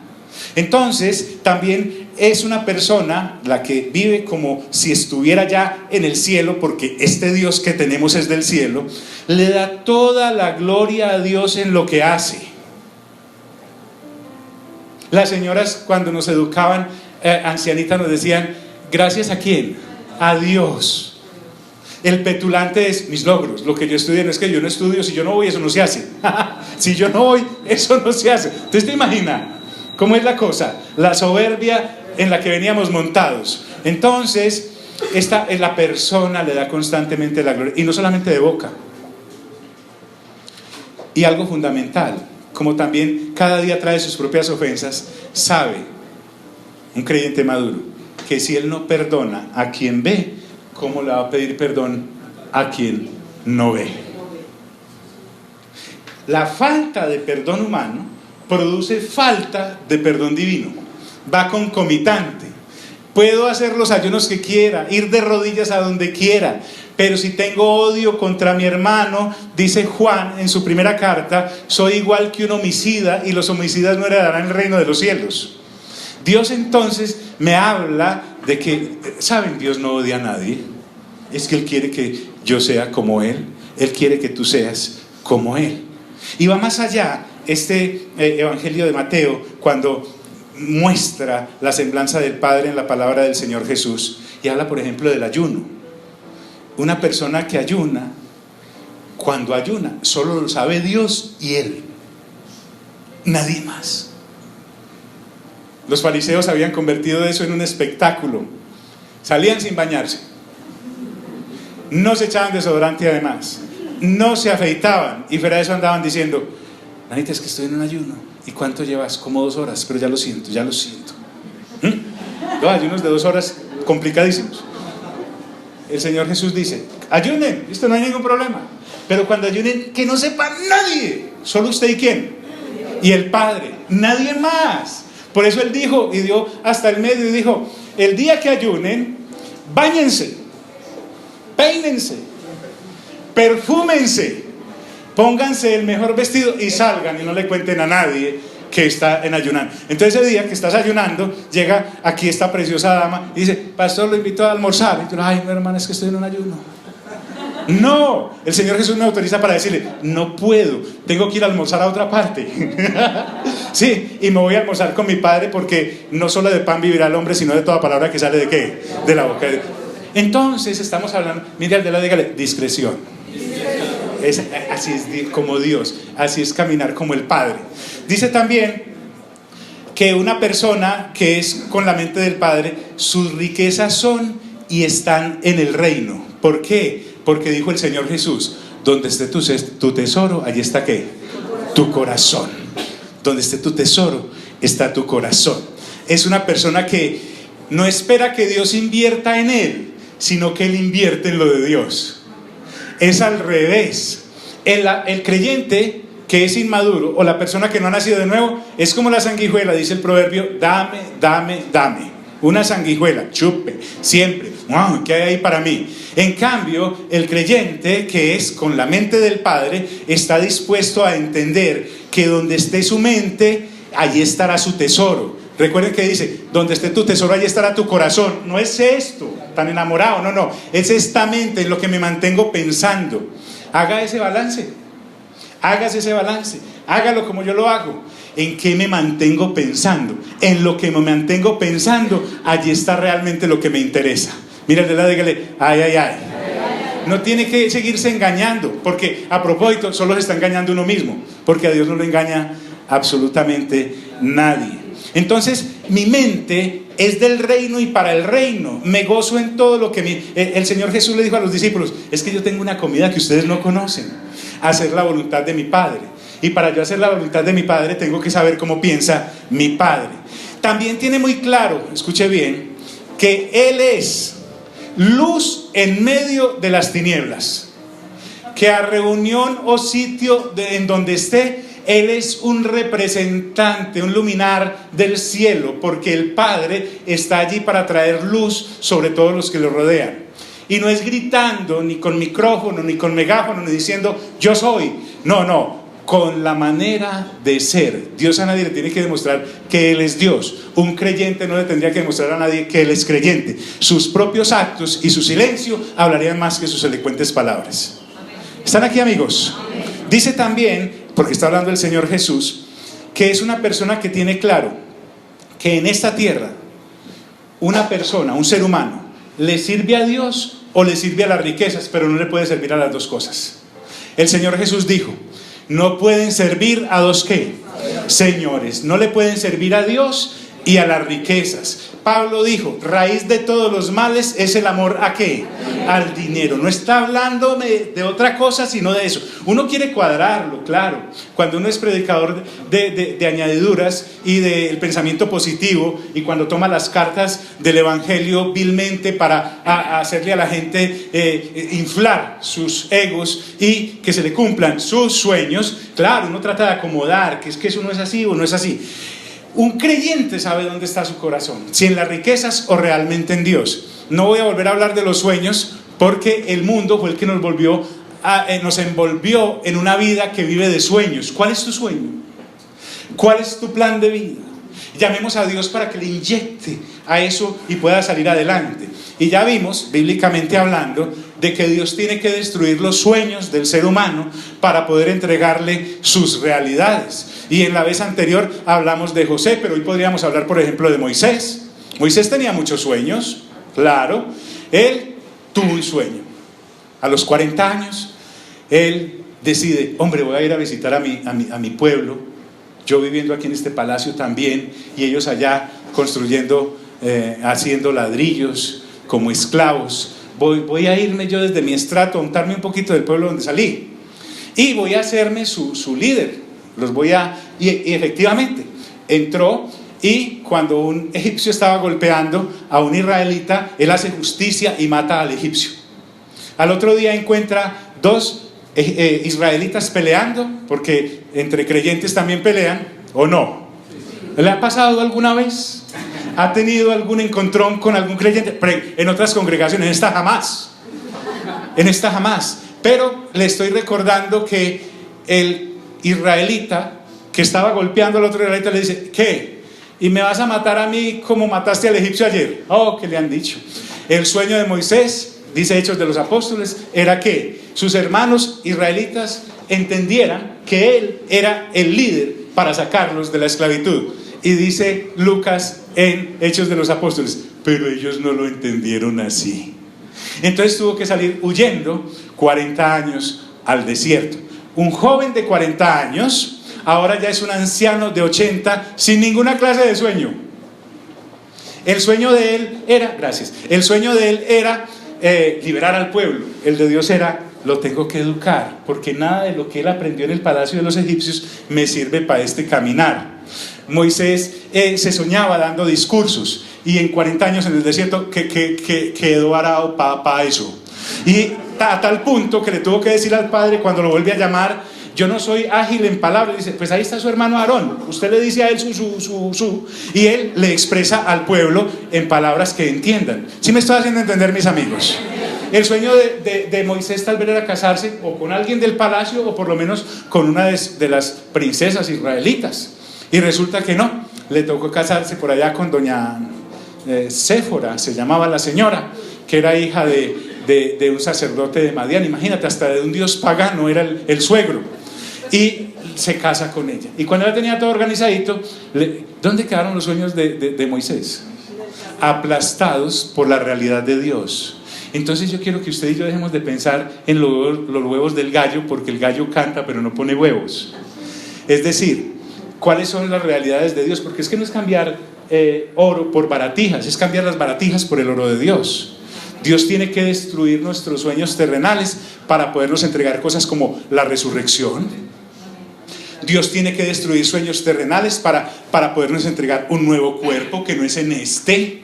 Entonces, también es una persona la que vive como si estuviera ya en el cielo, porque este Dios que tenemos es del cielo. Le da toda la gloria a Dios en lo que hace. Las señoras, cuando nos educaban, ancianitas, nos decían, ¿gracias a quién? A Dios. El petulante es mis logros, lo que yo estudié. No es que yo no estudio, si yo no voy eso no se hace. Si yo no voy, eso no se hace. Entonces te imaginas cómo es la cosa, la soberbia en la que veníamos montados. Entonces la persona le da constantemente la gloria, y no solamente de boca. Y algo fundamental, como también cada día trae sus propias ofensas, sabe un creyente maduro que si él no perdona a quien ve, ¿cómo le va a pedir perdón a quien no ve? La falta de perdón humano produce falta de perdón divino, va concomitante. Puedo hacer los ayunos que quiera, ir de rodillas a donde quiera, pero si tengo odio contra mi hermano, dice Juan en su primera carta, soy igual que un homicida y los homicidas no heredarán el reino de los cielos. Dios entonces me habla de que, ¿saben? Dios no odia a nadie. Es que Él quiere que yo sea como Él. Él quiere que tú seas como Él. Y va más allá este Evangelio de Mateo cuando muestra la semblanza del Padre en la palabra del Señor Jesús y habla, por ejemplo, del ayuno. Una persona que ayuna, cuando ayuna, solo lo sabe Dios y Él, nadie más. Los fariseos habían convertido eso en un espectáculo. Salían sin bañarse, no se echaban desodorante además, no se afeitaban y fuera de eso andaban diciendo: Anita, es que estoy en un ayuno. ¿Y cuánto llevas? Como 2 horas, pero ya lo siento. Los ayunos de 2 horas complicadísimos. El Señor Jesús dice: ayunen, esto no hay ningún problema, pero cuando ayunen, que no sepa nadie, solo usted y quién, y el Padre, nadie más. Por eso Él dijo, y dio hasta el medio y dijo: el día que ayunen, báñense, peínense, perfúmense, pónganse el mejor vestido y salgan y no le cuenten a nadie que está en ayunando. Entonces ese día que estás ayunando, llega aquí esta preciosa dama y dice: pastor, lo invito a almorzar. Y tú: ay, no, hermana, es que estoy en un ayuno. No, el Señor Jesús me autoriza para decirle: no puedo, tengo que ir a almorzar a otra parte. Sí, y me voy a almorzar con mi Padre, porque no solo de pan vivirá el hombre, sino de toda palabra que sale ¿de qué? De la boca de Dios. Entonces estamos hablando, mire al de la, dígale: discreción. Así es como Dios, así es caminar como el Padre. Dice también que una persona que es con la mente del Padre, sus riquezas son y están en el reino. ¿Por qué? Porque dijo el Señor Jesús: donde esté tu tesoro, allí está ¿qué? Tu corazón. Donde esté tu tesoro, está tu corazón. Es una persona que no espera que Dios invierta en él, sino que él invierte en lo de Dios. Es al revés. El creyente que es inmaduro, o la persona que no ha nacido de nuevo, es como la sanguijuela, dice el proverbio: dame, dame, dame. Una sanguijuela, chupe, siempre. ¡Wow! ¿Qué hay ahí para mí? En cambio, el creyente que es con la mente del Padre está dispuesto a entender que donde esté su mente, allí estará su tesoro. Recuerden que dice: donde esté tu tesoro, allí estará tu corazón. No es esto, tan enamorado, no, es esta mente en lo que me mantengo pensando. Haga ese balance, hágase ese balance, hágalo como yo lo hago. ¿En qué me mantengo pensando? En lo que me mantengo pensando, allí está realmente lo que me interesa. Mira, de lado, dígale: ay, ay, ay. No tiene que seguirse engañando, porque a propósito solo se está engañando uno mismo, porque a Dios no lo engaña absolutamente nadie. Entonces mi mente es del reino y para el reino. Me gozo en todo lo que el Señor Jesús le dijo a los discípulos: es que yo tengo una comida que ustedes no conocen, hacer la voluntad de mi Padre. Y para yo hacer la voluntad de mi Padre, tengo que saber cómo piensa mi Padre. También tiene muy claro, escuche bien, que Él es luz en medio de las tinieblas, que a reunión o sitio en donde esté, Él es un representante, un luminar del cielo, porque el Padre está allí para traer luz sobre todos los que lo rodean. Y no es gritando, ni con micrófono, ni con megáfono, ni diciendo yo soy. No, con la manera de ser. Dios a nadie le tiene que demostrar que Él es Dios. Un creyente no le tendría que demostrar a nadie que Él es creyente. Sus propios actos y su silencio hablarían más que sus elocuentes palabras. ¿Están aquí, amigos? Dice también, porque está hablando el Señor Jesús, que es una persona que tiene claro que en esta tierra una persona, un ser humano, le sirve a Dios o le sirve a las riquezas, pero no le puede servir a las dos cosas. El Señor Jesús dijo: no pueden servir a dos ¿qué? Señores. No le pueden servir a Dios y a las riquezas. Pablo dijo: raíz de todos los males es el amor ¿a qué? Al dinero. No está hablando de otra cosa sino de eso. Uno quiere cuadrarlo, claro. Cuando uno es predicador de añadiduras y del pensamiento positivo, y cuando toma las cartas del evangelio vilmente para hacerle a la gente inflar sus egos y que se le cumplan sus sueños, claro, uno trata de acomodar, que es que eso no es así o no es así. Un creyente sabe dónde está su corazón, si en las riquezas o realmente en Dios. No voy a volver a hablar de los sueños, porque el mundo fue el que nos envolvió en una vida que vive de sueños. ¿Cuál es tu sueño? ¿Cuál es tu plan de vida? Llamemos a Dios para que le inyecte a eso y pueda salir adelante. Y ya vimos, bíblicamente hablando, de que Dios tiene que destruir los sueños del ser humano para poder entregarle sus realidades. Y en la vez anterior hablamos de José, pero hoy podríamos hablar, por ejemplo, de Moisés. Moisés tenía muchos sueños, claro. Él tuvo un sueño. A los 40 años, él decide, hombre, voy a ir a visitar a mi pueblo, yo viviendo aquí en este palacio también, y ellos allá construyendo, haciendo ladrillos como esclavos. Voy a irme yo desde mi estrato, a untarme un poquito del pueblo donde salí, y voy a hacerme su líder. Y efectivamente, entró, y cuando un egipcio estaba golpeando a un israelita, él hace justicia y mata al egipcio. Al otro día encuentra dos israelitas peleando, porque entre creyentes también pelean, ¿o no? ¿Le ha pasado alguna vez? ¿Ha tenido algún encontrón con algún creyente? En otras congregaciones, en esta jamás. Pero le estoy recordando que el israelita que estaba golpeando al otro israelita le dice, ¿qué? ¿Y me vas a matar a mí como mataste al egipcio ayer? Oh, ¿qué le han dicho? El sueño de Moisés, dice Hechos de los Apóstoles, era que sus hermanos israelitas entendieran que él era el líder para sacarlos de la esclavitud. Y dice Lucas en Hechos de los Apóstoles, pero ellos no lo entendieron así. Entonces tuvo que salir huyendo 40 años al desierto. Un joven de 40 años, ahora ya es un anciano de 80, sin ninguna clase de sueño. El sueño de él era, liberar al pueblo. El de Dios era, lo tengo que educar, porque nada de lo que él aprendió en el palacio de los egipcios me sirve para este caminar. Moisés se soñaba dando discursos, y en 40 años en el desierto quedó varado para eso. Y a tal punto que le tuvo que decir al padre cuando lo vuelve a llamar, yo no soy ágil en palabras. Dice, pues ahí está su hermano Aarón, usted le dice a él y él le expresa al pueblo en palabras que entiendan. ¿Sí me estoy haciendo entender, mis amigos? El sueño de Moisés tal vez era casarse o con alguien del palacio, o por lo menos con una de las princesas israelitas, y resulta que no, le tocó casarse por allá con doña Séfora, se llamaba la señora, que era hija de un sacerdote de Madián. Imagínate, hasta de un dios pagano era el suegro, y se casa con ella. Y cuando ya tenía todo organizadito, ¿dónde quedaron los sueños de Moisés? Aplastados por la realidad de Dios. Entonces yo quiero que usted y yo dejemos de pensar en los huevos del gallo, porque el gallo canta pero no pone huevos. Es decir, ¿cuáles son las realidades de Dios? Porque es que no es cambiar oro por baratijas, es cambiar las baratijas por el oro de Dios. Dios tiene que destruir nuestros sueños terrenales para podernos entregar cosas como la resurrección. Dios tiene que destruir sueños terrenales para podernos entregar un nuevo cuerpo que no es en este.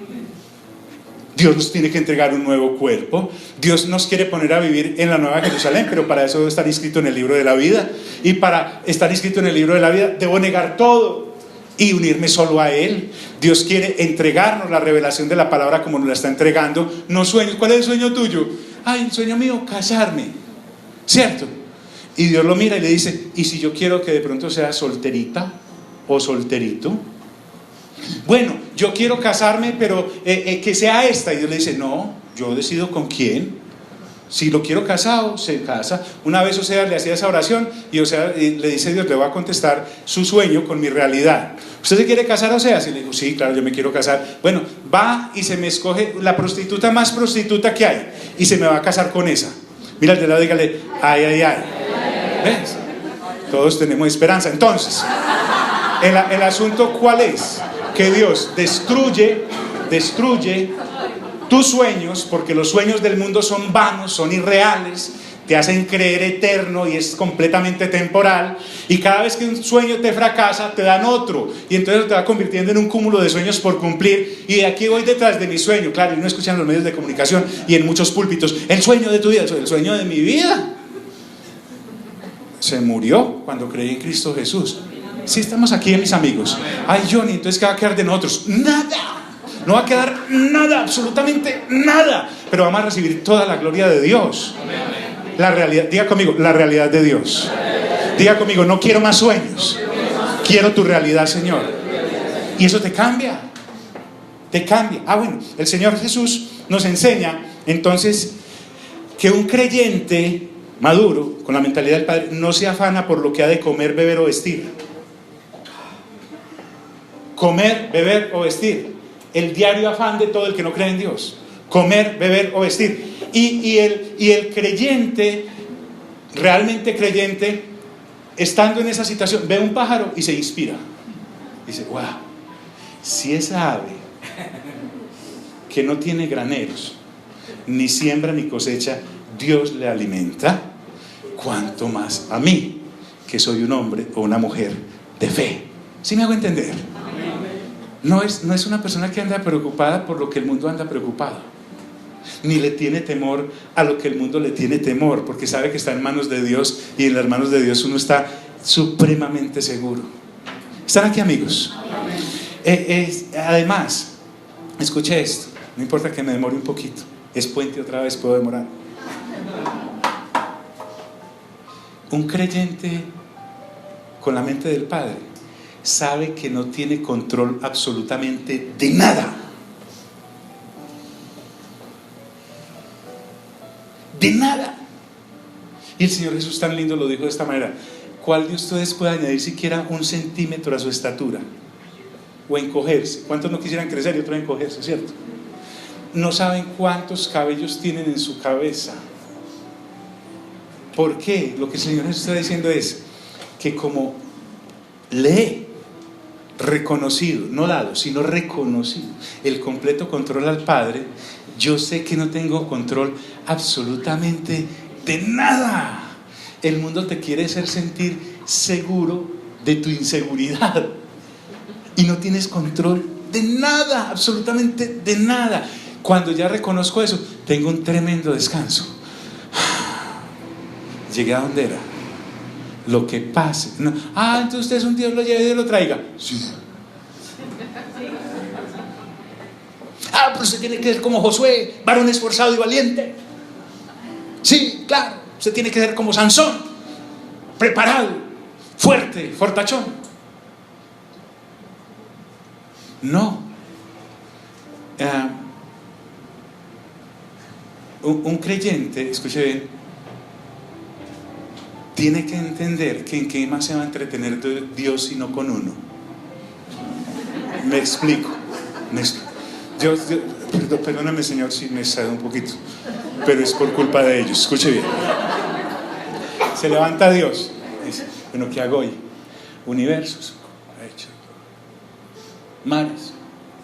Dios nos tiene que entregar un nuevo cuerpo. Dios nos quiere poner a vivir en la Nueva Jerusalén, pero para eso debe estar inscrito en el libro de la vida. Y para estar inscrito en el libro de la vida debo negar todo y unirme solo a Él. Dios quiere entregarnos la revelación de la palabra como nos la está entregando, no sueños. ¿Cuál es el sueño tuyo? Ay, el sueño mío, casarme, ¿cierto? Y Dios lo mira y le dice, ¿y si yo quiero que de pronto sea solterita o solterito? Bueno, yo quiero casarme, pero que sea esta. Y Dios le dice, no, yo decido con quién. Si lo quiero casado, se casa. Una vez Oseas le hacía esa oración, y Oseas le dice, Dios le va a contestar su sueño con mi realidad. ¿Usted se quiere casar, Oseas? Y le digo, sí, claro, yo me quiero casar. Bueno, va y se me escoge la prostituta más prostituta que hay, y se me va a casar con esa. Mira al de lado, dígale, ay, ay, ay. ¿Ves? Todos tenemos esperanza. Entonces, el asunto, ¿cuál es? Que Dios destruye tus sueños, porque los sueños del mundo son vanos, son irreales, te hacen creer eterno y es completamente temporal, y cada vez que un sueño te fracasa te dan otro, y entonces te va convirtiendo en un cúmulo de sueños por cumplir, y de aquí voy detrás de mi sueño. Claro, y uno escucha en los medios de comunicación y en muchos púlpitos, el sueño de tu vida, el sueño de mi vida se murió cuando creí en Cristo Jesús. Si estamos aquí, mis amigos. Ay, Johnny, entonces ¿qué va a quedar de nosotros? Nada. No va a quedar nada, absolutamente nada. Pero vamos a recibir toda la gloria de Dios. La realidad, diga conmigo, la realidad de Dios. Diga conmigo, no quiero más sueños. Quiero tu realidad, Señor. Y eso te cambia. Te cambia. Bueno, el Señor Jesús nos enseña entonces que un creyente maduro, con la mentalidad del Padre, no se afana por lo que ha de comer, beber o vestir. Comer, beber o vestir. El diario afán de todo el que no cree en Dios. Comer, beber o vestir. Y el creyente, realmente creyente, estando en esa situación, ve un pájaro y se inspira. Dice, wow, si esa ave que no tiene graneros, ni siembra ni cosecha, Dios le alimenta, cuánto más a mí, que soy un hombre o una mujer de fe. ¿Sí me hago entender? No es una persona que anda preocupada por lo que el mundo anda preocupado, ni le tiene temor a lo que el mundo le tiene temor, porque sabe que está en manos de Dios, y en las manos de Dios uno está supremamente seguro. ¿Están aquí, amigos? Además, escuche esto, no importa que me demore un poquito, es puente otra vez, puedo demorar. Un creyente con la mente del Padre sabe que no tiene control absolutamente de nada. De nada. Y el Señor Jesús tan lindo lo dijo de esta manera: ¿cuál de ustedes puede añadir siquiera 1 centímetro a su estatura? O encogerse. ¿Cuántos no quisieran crecer y otros encogerse, cierto? No saben cuántos cabellos tienen en su cabeza. ¿Por qué? Lo que el Señor Jesús está diciendo es que como le he reconocido, no dado, sino reconocido el completo control al Padre, yo sé que no tengo control absolutamente de nada. El mundo te quiere hacer sentir seguro de tu inseguridad, y no tienes control de nada, absolutamente de nada. Cuando ya reconozco eso, tengo un tremendo descanso. Llegué a donde era. Lo que pase. No. Entonces usted es un Dios, lo lleve y Dios lo traiga. Sí. Pero usted tiene que ser como Josué, varón esforzado y valiente. Sí, claro. Usted tiene que ser como Sansón, preparado, fuerte, fortachón. No. Un creyente, escuche bien, tiene que entender que en qué más se va a entretener Dios sino con uno. Me explico. Perdóname, Señor, si me excedo un poquito, pero es por culpa de ellos. Escuche bien. Se levanta Dios y dice: bueno, ¿qué hago hoy? Universos, he hecho. Mares,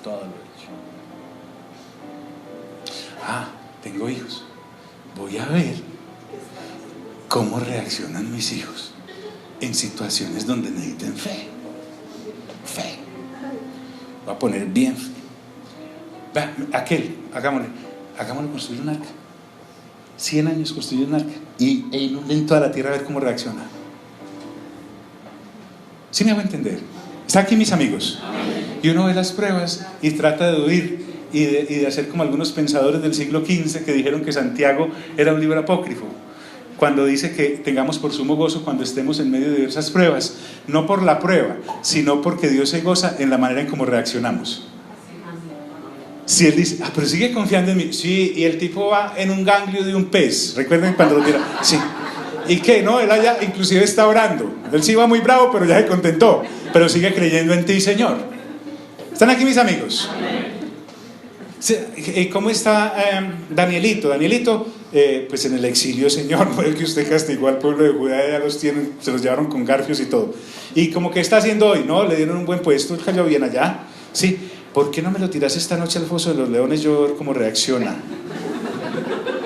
todo lo he hecho. Tengo hijos. Voy a ver cómo reaccionan mis hijos en situaciones donde necesiten fe. Voy a poner bien fe. Hagámosle construir un arca. 100 años construir un arca e inunden toda la tierra a ver cómo reacciona. ¿Sí me hago entender? ¿Está aquí, mis amigos? Y uno ve las pruebas y trata de huir y de hacer como algunos pensadores del siglo XV que dijeron que Santiago era un libro apócrifo, cuando dice que tengamos por sumo gozo cuando estemos en medio de diversas pruebas, no por la prueba, sino porque Dios se goza en la manera en cómo reaccionamos. Si él dice: pero sigue confiando en mí. Sí, y el tipo va en un ganglio de un pez. ¿Recuerdan cuando lo tira? Sí. ¿Y qué? No, él allá inclusive está orando. Él sí va muy bravo, pero ya se contentó. Pero sigue creyendo en ti, Señor. ¿Están aquí, mis amigos? ¿Cómo está Danielito? Danielito, pues en el exilio, Señor, no es que usted castigó al pueblo de Judá, ya los tienen, se los llevaron con garfios y todo. Y como que está haciendo hoy, ¿no? Le dieron un buen puesto, él cayó bien allá. Sí. ¿Por qué no me lo tiras esta noche al foso de los leones? Yo ver cómo reacciona.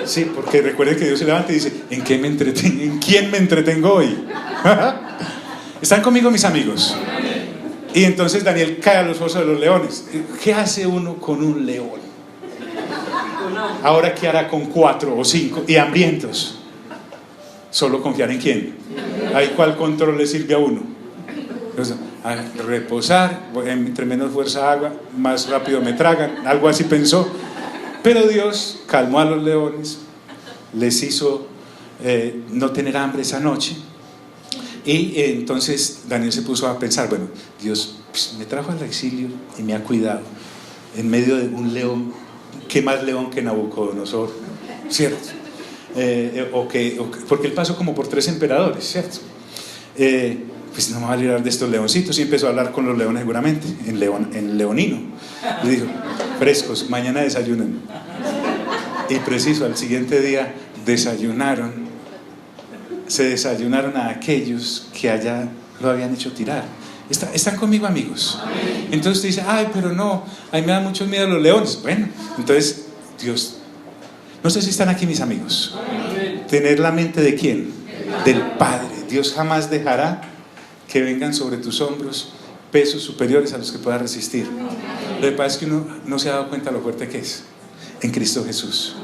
Sí, porque recuerden que Dios se levanta y dice: ¿en qué me entretengo? ¿En quién me entretengo hoy? ¿Están conmigo, mis amigos? Y entonces Daniel cae a los fosos de los leones. ¿Qué hace uno con un león? Ahora, ¿qué hará con 4 o 5 y hambrientos? Solo confiar en quién. ¿Ahí cuál control le sirve a uno? A reposar, entre menos fuerza agua, más rápido me tragan, algo así pensó. Pero Dios calmó a los leones, les hizo no tener hambre esa noche. Y entonces Daniel se puso a pensar, bueno, Dios pues, me trajo al exilio y me ha cuidado en medio de un león. ¿Qué más león que Nabucodonosor? ¿Cierto? Porque él pasó como por 3 emperadores, ¿cierto? Pues no me va a librar de estos leoncitos. Y empezó a hablar con los leones seguramente en leonino. Le dijo, frescos, mañana desayunan. Y preciso, al siguiente día se desayunaron a aquellos que allá lo habían hecho tirar. ¿Están conmigo, amigos? Entonces te dice, ay, pero no, a mí me da mucho miedo los leones. Bueno, entonces Dios, no sé si están aquí mis amigos. Tener la mente ¿de quién? Del Padre. Dios jamás dejará que vengan sobre tus hombros pesos superiores a los que puedas resistir. Lo que pasa es que uno no se ha dado cuenta de lo fuerte que es en Cristo Jesús.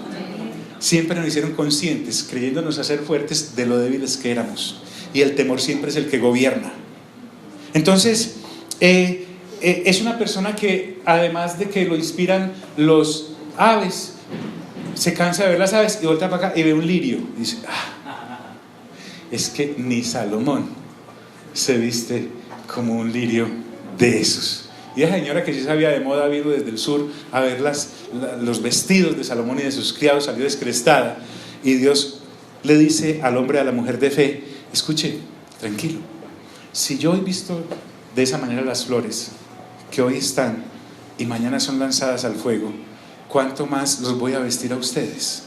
Siempre nos hicieron conscientes, creyéndonos a ser fuertes, de lo débiles que éramos. Y el temor siempre es el que gobierna. Entonces, es una persona que, además de que lo inspiran los aves, se cansa de ver las aves y voltea para acá y ve un lirio. Y dice, es que ni Salomón se viste como un lirio de esos. Y esa señora que sí sabía de moda vino desde el sur a ver los vestidos de Salomón y de sus criados, salió descrestada. Y Dios le dice al hombre, a la mujer de fe, escuche, tranquilo, si yo he visto de esa manera las flores que hoy están y mañana son lanzadas al fuego, ¿cuánto más los voy a vestir a ustedes?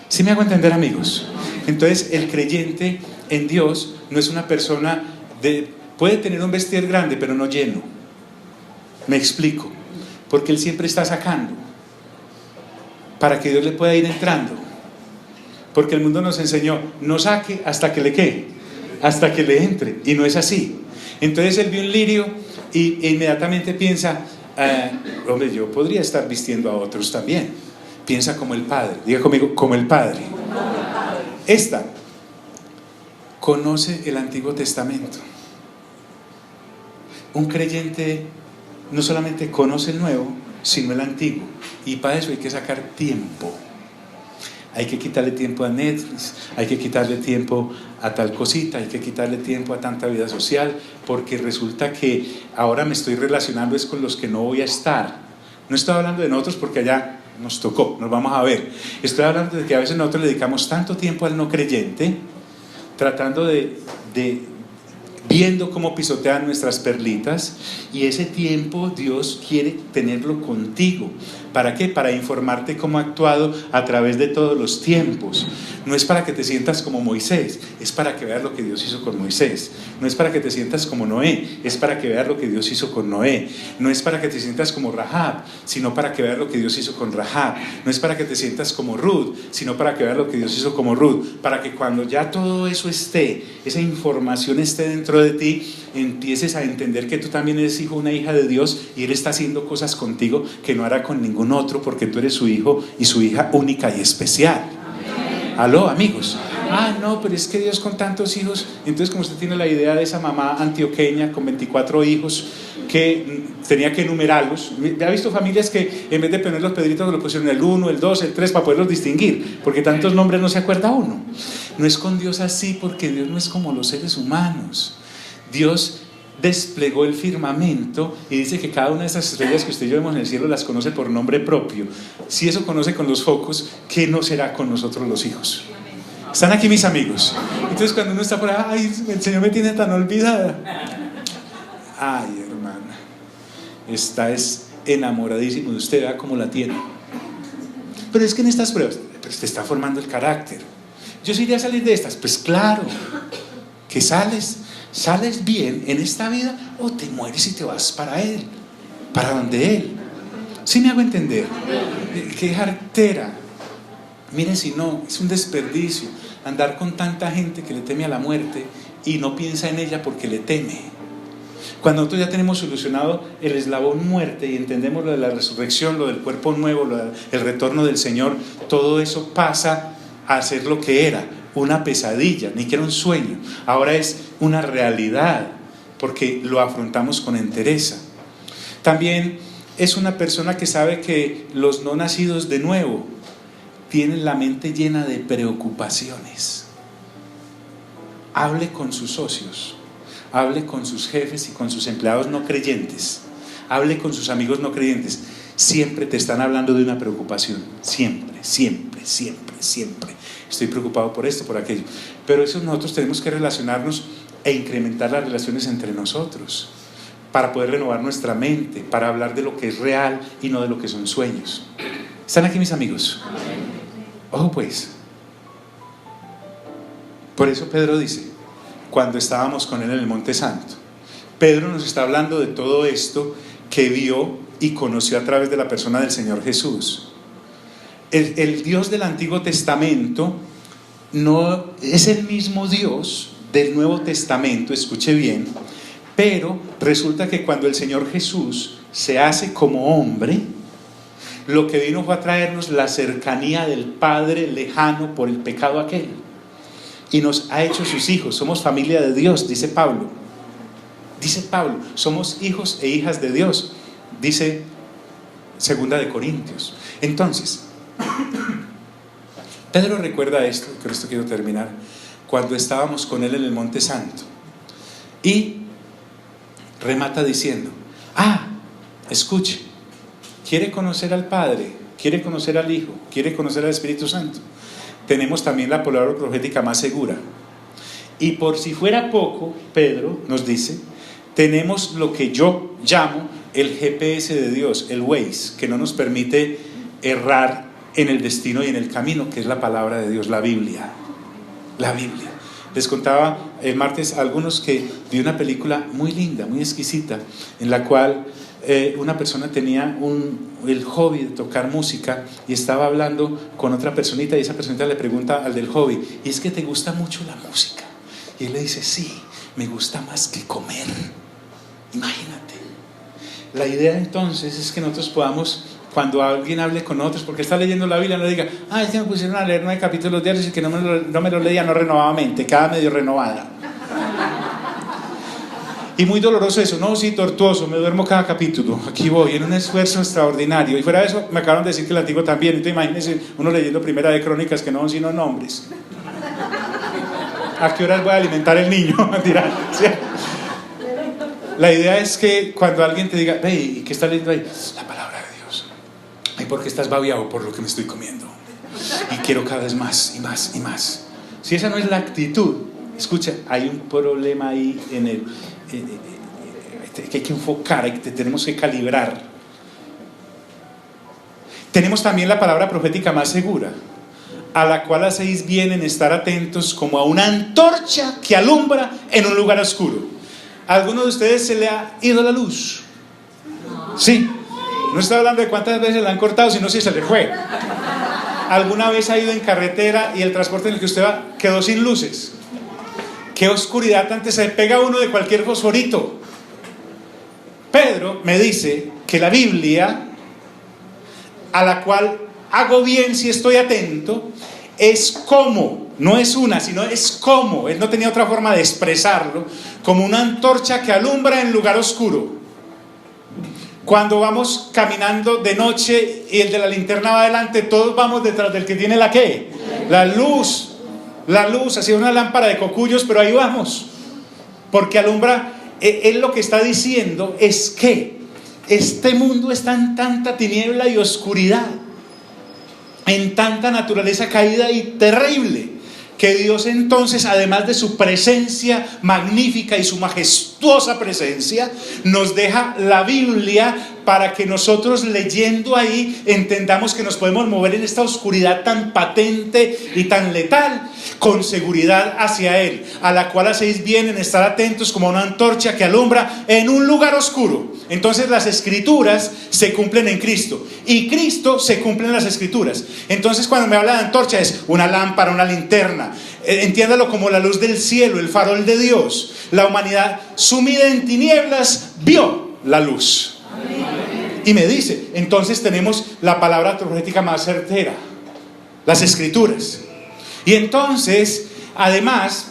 ¿Sí me hago entender, amigos? Entonces el creyente en Dios no es una persona puede tener un vestir grande pero no lleno. Me explico, porque Él siempre está sacando para que Dios le pueda ir entrando, porque el mundo nos enseñó, no saque hasta que le quede, hasta que le entre, y no es así. Entonces Él vio un lirio e inmediatamente piensa, hombre, yo podría estar vistiendo a otros también. Piensa como el Padre, diga conmigo, como el Padre. Esta conoce el Antiguo Testamento. Un creyente no solamente conoce el Nuevo, sino el Antiguo. Y para eso hay que sacar tiempo. Hay que quitarle tiempo a Netflix, hay que quitarle tiempo a tal cosita, hay que quitarle tiempo a tanta vida social, porque resulta que ahora me estoy relacionando es con los que no voy a estar. No estoy hablando de nosotros porque allá nos tocó, nos vamos a ver. Estoy hablando de que a veces nosotros le dedicamos tanto tiempo al no creyente, tratando viendo cómo pisotean nuestras perlitas, y ese tiempo Dios quiere tenerlo contigo. ¿Para qué? Para informarte cómo ha actuado a través de todos los tiempos. No es para que te sientas como Moisés, es para que veas lo que Dios hizo con Moisés. No es para que te sientas como Noé, es para que veas lo que Dios hizo con Noé. No es para que te sientas como Rahab, sino para que veas lo que Dios hizo con Rahab. No es para que te sientas como Ruth, sino para que veas lo que Dios hizo como Ruth. Para que cuando ya todo eso esté, esa información esté dentro de ti, empieces a entender que tú también eres hijo, una hija de Dios, y Él está haciendo cosas contigo que no hará con ningún otro, porque tú eres su hijo y su hija única y especial. Aló, amigos. No, pero es que Dios con tantos hijos. Entonces, como usted tiene la idea de esa mamá antioqueña con 24 hijos que tenía que enumerarlos, ¿ha visto familias que en vez de poner los pedritos lo pusieron el 1, el 2, el 3 para poderlos distinguir? Porque tantos nombres no se acuerda uno. No es con Dios así, porque Dios no es como los seres humanos. Dios desplegó el firmamento y dice que cada una de esas estrellas que usted y yo vemos en el cielo las conoce por nombre propio. Si eso conoce con los focos, ¿qué no será con nosotros los hijos? ¿Están aquí mis amigos? Entonces cuando uno está por ahí, ay, el Señor me tiene tan olvidada. Ay, hermana, está enamoradísimo de usted, vea cómo la tiene. Pero es que en estas pruebas, pues te está formando el carácter. ¿Yo sí iría a salir de estas? Pues claro, que sales bien en esta vida, o te mueres y te vas para Él, para donde Él. ¿Sí me hago entender? Qué jartera. Miren, si no, es un desperdicio andar con tanta gente que le teme a la muerte y no piensa en ella porque le teme. Cuando nosotros ya tenemos solucionado el eslabón muerte y entendemos lo de la resurrección, lo del cuerpo nuevo, el retorno del Señor, todo eso pasa a ser lo que era, una pesadilla, ni que era un sueño. Ahora es una realidad, porque lo afrontamos con entereza. También es una persona que sabe que los no nacidos de nuevo tienen la mente llena de preocupaciones. Hable con sus socios, hable con sus jefes y con sus empleados no creyentes, hable con sus amigos no creyentes. Siempre te están hablando de una preocupación, siempre. Estoy preocupado por esto, por aquello. Pero eso nosotros tenemos que relacionarnos e incrementar las relaciones entre nosotros para poder renovar nuestra mente, para hablar de lo que es real y no de lo que son sueños. ¿Están aquí mis amigos? Ojo pues. Por eso Pedro dice, cuando estábamos con él en el Monte Santo, Pedro nos está hablando de todo esto que vio y conoció a través de la persona del Señor Jesús. El Dios del Antiguo Testamento no es el mismo Dios del Nuevo Testamento, escuche bien, pero resulta que cuando el Señor Jesús se hace como hombre, lo que vino fue a traernos la cercanía del Padre lejano por el pecado aquel, y nos ha hecho sus hijos. Somos familia de Dios, dice Pablo, somos hijos e hijas de Dios, dice 2 de Corintios. Entonces Pedro recuerda esto, con esto quiero terminar, cuando estábamos con él en el Monte Santo, y remata diciendo, escuche, quiere conocer al Padre, quiere conocer al Hijo, quiere conocer al Espíritu Santo. Tenemos también la palabra profética más segura. Y por si fuera poco, Pedro nos dice, tenemos lo que yo llamo el GPS de Dios, el Waze, que no nos permite errar en el destino y en el camino, que es la palabra de Dios, la Biblia. Les contaba el martes a algunos que vi una película muy linda, muy exquisita, en la cual una persona tenía el hobby de tocar música y estaba hablando con otra personita, y esa personita le pregunta al del hobby, ¿y es que te gusta mucho la música? Y él le dice, sí, me gusta más que comer. Imagínate. La idea entonces es que nosotros podamos, cuando alguien hable con nosotros porque está leyendo la Biblia, no le diga, es que me pusieron a leer 9 capítulos diarios y que no me lo leía no renovadamente, cada medio renovada. Y muy doloroso eso, no, sí, tortuoso, me duermo cada capítulo, aquí voy, en un esfuerzo extraordinario. Y fuera de eso, me acaban de decir que el Antiguo también. Entonces imagínense uno leyendo Primera de Crónicas, que no son sino nombres. ¿A qué horas voy a alimentar el niño? ¿Sí? La idea es que cuando alguien te diga, ¿y qué está leyendo ahí? La palabra de Dios. ¿Y por qué estás babiado? Por lo que me estoy comiendo. Y quiero cada vez más y más y más. Si esa no es la actitud, escucha, hay un problema ahí en el que hay que enfocar, que tenemos que calibrar. Tenemos también la palabra profética más segura, a la cual hacéis bien en estar atentos como a una antorcha que alumbra en un lugar oscuro. ¿A alguno de ustedes se le ha ido la luz? Sí. No estoy hablando de cuántas veces la han cortado, sino si se le fue. ¿Alguna vez ha ido en carretera y el transporte en el que usted va quedó sin luces? ¡Qué oscuridad! Antes se pega uno de cualquier fosforito. Pedro me dice que la Biblia, a la cual hago bien si estoy atento, es como, no es una, sino es como, él no tenía otra forma de expresarlo, como una antorcha que alumbra en lugar oscuro. Cuando vamos caminando de noche y el de la linterna va adelante, todos vamos detrás del que tiene la ¿qué? La luz, así una lámpara de cocuyos, pero ahí vamos, porque alumbra. Él lo que está diciendo es que este mundo está en tanta tiniebla y oscuridad, en tanta naturaleza caída y terrible, que Dios entonces, además de su presencia magnífica y su majestuosa presencia, nos deja la Biblia para que nosotros, leyendo ahí, entendamos que nos podemos mover en esta oscuridad tan patente y tan letal con seguridad hacia Él, a la cual hacéis bien en estar atentos como una antorcha que alumbra en un lugar oscuro. Entonces las Escrituras se cumplen en Cristo y Cristo se cumple en las Escrituras. Entonces cuando me habla de antorcha es una lámpara, una linterna. Entiéndalo como la luz del cielo, el farol de Dios. La humanidad sumida en tinieblas vio la luz. Y me dice, entonces tenemos la palabra profética más certera, las Escrituras. Y entonces, además,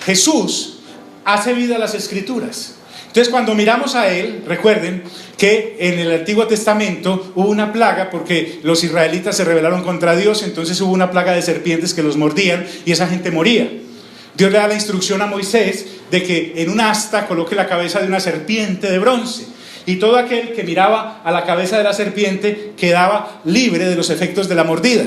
Jesús hace vida a las Escrituras. Entonces, cuando miramos a él, recuerden que en el Antiguo Testamento hubo una plaga porque los israelitas se rebelaron contra Dios, entonces hubo una plaga de serpientes que los mordían y esa gente moría. Dios le da la instrucción a Moisés de que en un asta coloque la cabeza de una serpiente de bronce, y todo aquel que miraba a la cabeza de la serpiente quedaba libre de los efectos de la mordida.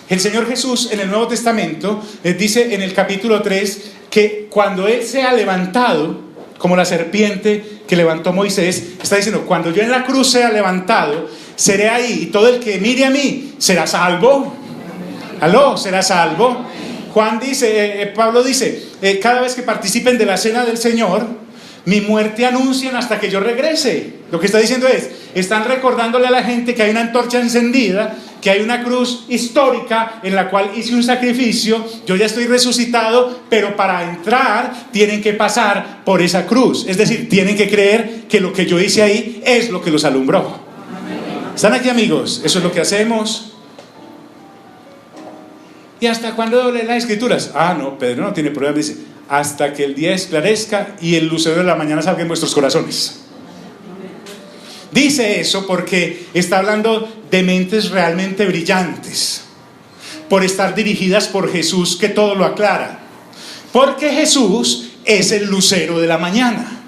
El Señor Jesús en el Nuevo Testamento dice en el capítulo 3 que cuando Él sea levantado como la serpiente que levantó Moisés, está diciendo, cuando yo en la cruz sea levantado, seré ahí y todo el que mire a mí será salvo. ¿Aló? ¿Será salvo? Pablo dice, cada vez que participen de la cena del Señor, mi muerte anuncian hasta que yo regrese. Lo que está diciendo es, están recordándole a la gente que hay una antorcha encendida, que hay una cruz histórica en la cual hice un sacrificio, yo ya estoy resucitado, pero para entrar tienen que pasar por esa cruz. Es decir, tienen que creer que lo que yo hice ahí es lo que los alumbró. ¿Están aquí, amigos? Eso es lo que hacemos. ¿Y hasta cuándo leen las escrituras? No, Pedro no tiene problema, dice, hasta que el día esclarezca y el lucero de la mañana salga en vuestros corazones. Dice eso porque está hablando de mentes realmente brillantes, por estar dirigidas por Jesús, que todo lo aclara. Porque Jesús es el lucero de la mañana.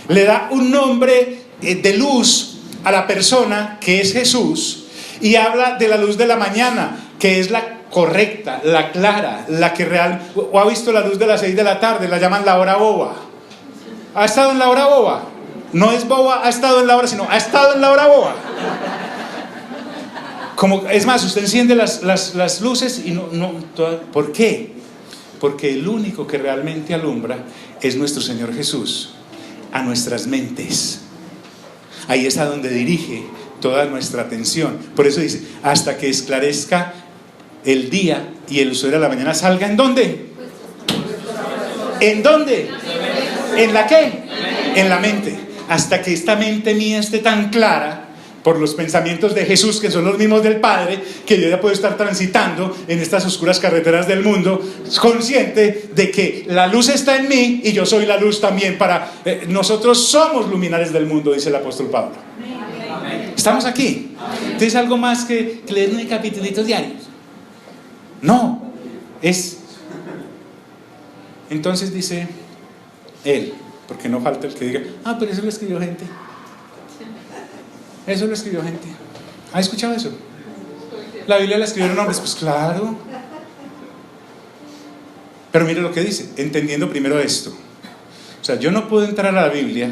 Le da un nombre de luz a la persona que es Jesús, y habla de la luz de la mañana, que es la correcta, la clara, la que real. ¿O ha visto la luz de las 6 de la tarde? La llaman la hora boba. ¿Ha estado en la hora boba? No es boba, ha estado en la hora, sino ha estado en la hora boba. Como, es más, usted enciende las luces y no ¿por qué? Porque el único que realmente alumbra es nuestro Señor Jesús, a nuestras mentes. Ahí es a donde dirige toda nuestra atención. Por eso dice, hasta que esclarezca el día y el lucero de la mañana salga. ¿En dónde? ¿En dónde? ¿En la qué? En la mente. Hasta que esta mente mía esté tan clara por los pensamientos de Jesús, que son los mismos del Padre, que yo ya puedo estar transitando en estas oscuras carreteras del mundo, consciente de que la luz está en mí y yo soy la luz también nosotros somos luminares del mundo, dice el apóstol Pablo. ¿Estamos aquí? Entonces, algo más que leer en capítulos diarios. No, es. Entonces dice él, porque no falta el que diga, pero eso lo escribió gente. Eso lo escribió gente. ¿Ha escuchado eso? La Biblia la escribieron hombres, pues claro. Pero mire lo que dice, entendiendo primero esto. O sea, yo no puedo entrar a la Biblia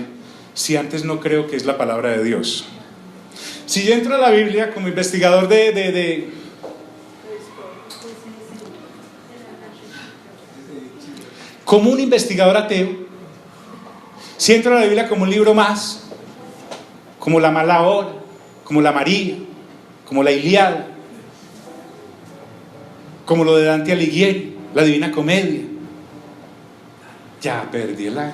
si antes no creo que es la palabra de Dios. Si yo entro a la Biblia como investigador como un investigador ateo, si entro a la Biblia como un libro más, como la Mala Hora, como la María, como la Ilíada, como lo de Dante Alighieri, la Divina Comedia, ya perdí el año.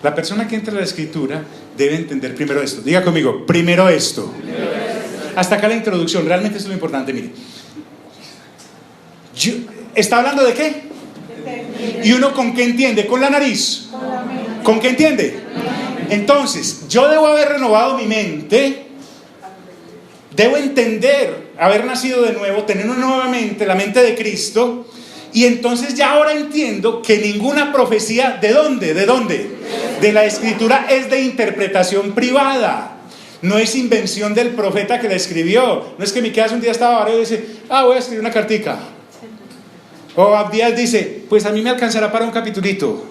La persona que entra a la Escritura debe entender primero esto. Diga conmigo, primero esto. Hasta acá la introducción, realmente eso es lo importante. Mire, ¿está hablando de qué? ¿Y uno con qué entiende? ¿Con la nariz? ¿Con qué entiende? Entonces, yo debo haber renovado mi mente, debo entender, haber nacido de nuevo, tener nuevamente la mente de Cristo, y entonces ya ahora entiendo que ninguna profecía, ¿de dónde? ¿De dónde? De la Escritura es de interpretación privada. No es invención del profeta que la escribió. No es que Miqueas un día estaba varado y dice, voy a escribir una cartica. O Abdías dice, pues a mí me alcanzará para un capitulito.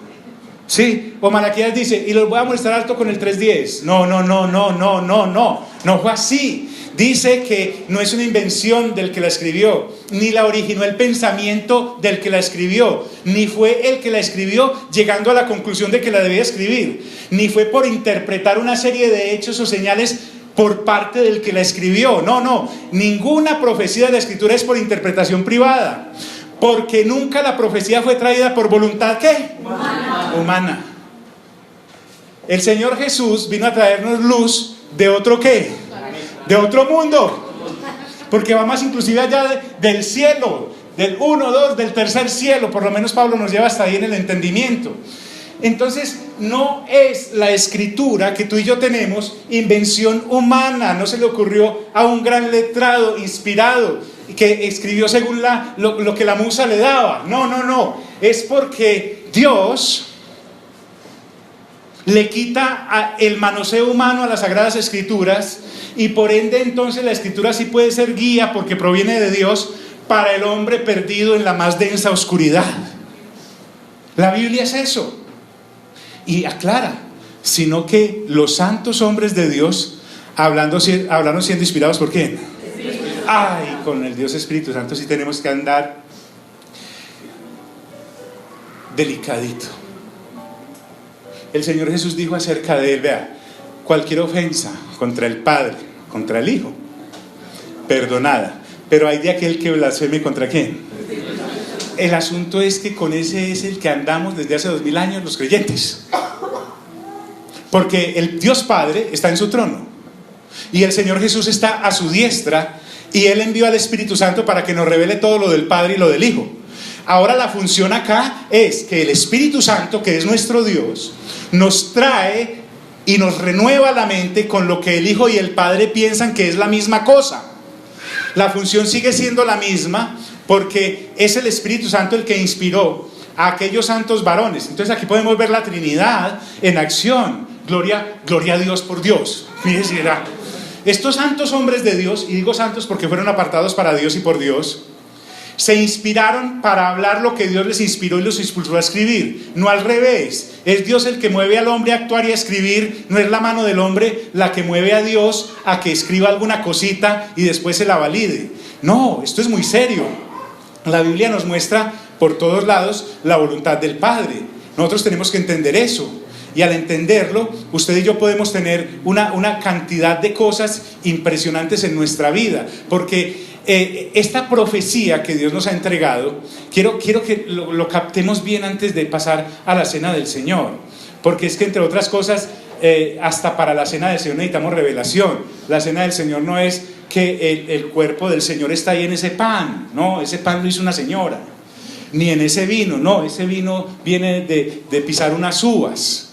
Sí, o Malaquías dice, y los voy a molestar alto con el 3:10. No fue así. Dice que no es una invención del que la escribió, ni la originó el pensamiento del que la escribió, ni fue el que la escribió llegando a la conclusión de que la debía escribir, ni fue por interpretar una serie de hechos o señales por parte del que la escribió. No, ninguna profecía de la Escritura es por interpretación privada. Porque nunca la profecía fue traída por voluntad, ¿qué? Humana. El Señor Jesús vino a traernos luz de otro ¿qué? De otro mundo. Porque va más inclusive allá del cielo, del 1, 2, del tercer cielo. Por lo menos Pablo nos lleva hasta ahí en el entendimiento. Entonces no es la escritura que tú y yo tenemos invención humana, no se le ocurrió a un gran letrado inspirado que escribió según lo que la musa le daba. No, es porque Dios le quita el manoseo humano a las Sagradas Escrituras, y por ende entonces la Escritura sí puede ser guía porque proviene de Dios para el hombre perdido en la más densa oscuridad. La Biblia es eso. Y aclara, sino que los santos hombres de Dios hablaron siendo inspirados ¿por quién? Ay, con el Dios Espíritu Santo sí tenemos que andar delicadito. El Señor Jesús dijo acerca de él, vea, cualquier ofensa contra el Padre, contra el Hijo, perdonada, pero hay de aquel que blasfeme contra quién. El asunto es que con ese es el que andamos desde hace 2000 años los creyentes, porque el Dios Padre está en su trono y el Señor Jesús está a su diestra, y Él envió al Espíritu Santo para que nos revele todo lo del Padre y lo del Hijo. Ahora la función acá es que el Espíritu Santo, que es nuestro Dios, nos trae y nos renueva la mente con lo que el Hijo y el Padre piensan que es la misma cosa. La función sigue siendo la misma, porque es el Espíritu Santo el que inspiró a aquellos santos varones. Entonces aquí podemos ver la Trinidad en acción. Gloria a Dios por Dios. Fíjese, estos santos hombres de Dios, y digo santos porque fueron apartados para Dios y por Dios, se inspiraron para hablar lo que Dios les inspiró y los impulsó a escribir, no al revés. Es Dios el que mueve al hombre a actuar y a escribir, no es la mano del hombre la que mueve a Dios a que escriba alguna cosita y después se la valide. No, esto es muy serio. La Biblia nos muestra por todos lados la voluntad del Padre. Nosotros tenemos que entender eso, y al entenderlo, usted y yo podemos tener una cantidad de cosas impresionantes en nuestra vida, porque esta profecía que Dios nos ha entregado, quiero que lo captemos bien antes de pasar a la cena del Señor, porque es que entre otras cosas, hasta para la cena del Señor necesitamos revelación. La cena del Señor no es que el cuerpo del Señor está ahí en ese pan, no, ese pan lo hizo una señora, ni en ese vino, no, ese vino viene de pisar unas uvas.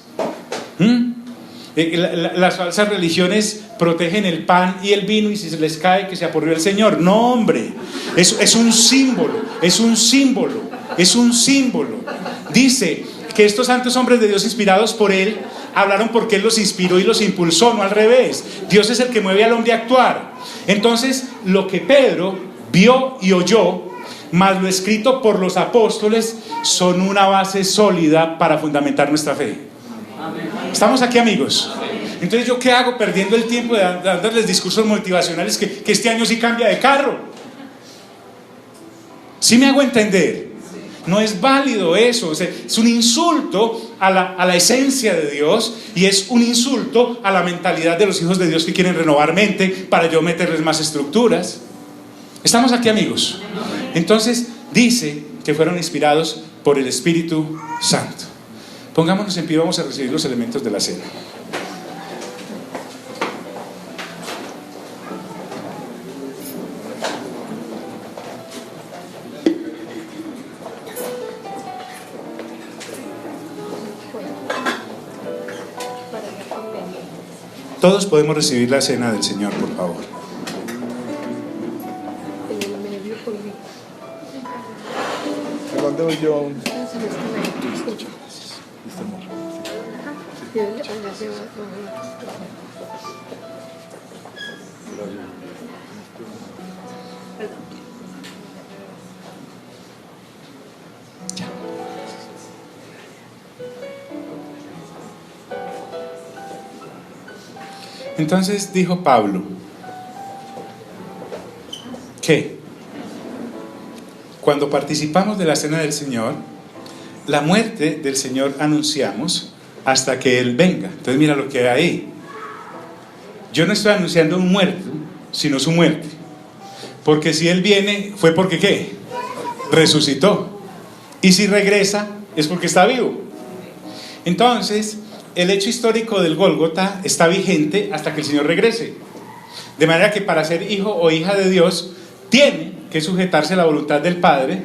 Las falsas religiones protegen el pan y el vino, y si se les cae que se aporrió el Señor. No, hombre, es un símbolo, es un símbolo. Dice que estos santos hombres de Dios inspirados por Él hablaron porque Él los inspiró y los impulsó, no al revés. Dios es el que mueve al hombre a actuar. Entonces lo que Pedro vio y oyó, más lo escrito por los apóstoles, son una base sólida para fundamentar nuestra fe. ¿Estamos aquí, amigos? Entonces, ¿yo qué hago perdiendo el tiempo de darles discursos motivacionales que este año sí cambia de carro? ¿Sí me hago entender? No es válido eso. O sea, es un insulto a la esencia de Dios, y es un insulto a la mentalidad de los hijos de Dios que quieren renovar mente para yo meterles más estructuras. ¿Estamos aquí, amigos? Entonces, dice que fueron inspirados por el Espíritu Santo. Pongámonos en pie, vamos a recibir los elementos de la cena. Todos podemos recibir la cena del Señor, por favor. ¿Dónde voy yo? Entonces dijo Pablo que cuando participamos de la cena del Señor, la muerte del Señor anunciamos hasta que Él venga. Entonces mira lo que hay ahí. Yo no estoy anunciando un muerto, sino su muerte, porque si Él viene fue porque ¿qué? Resucitó, y si regresa es porque está vivo. Entonces el hecho histórico del Gólgota está vigente hasta que el Señor regrese, de manera que para ser hijo o hija de Dios tiene que sujetarse a la voluntad del Padre,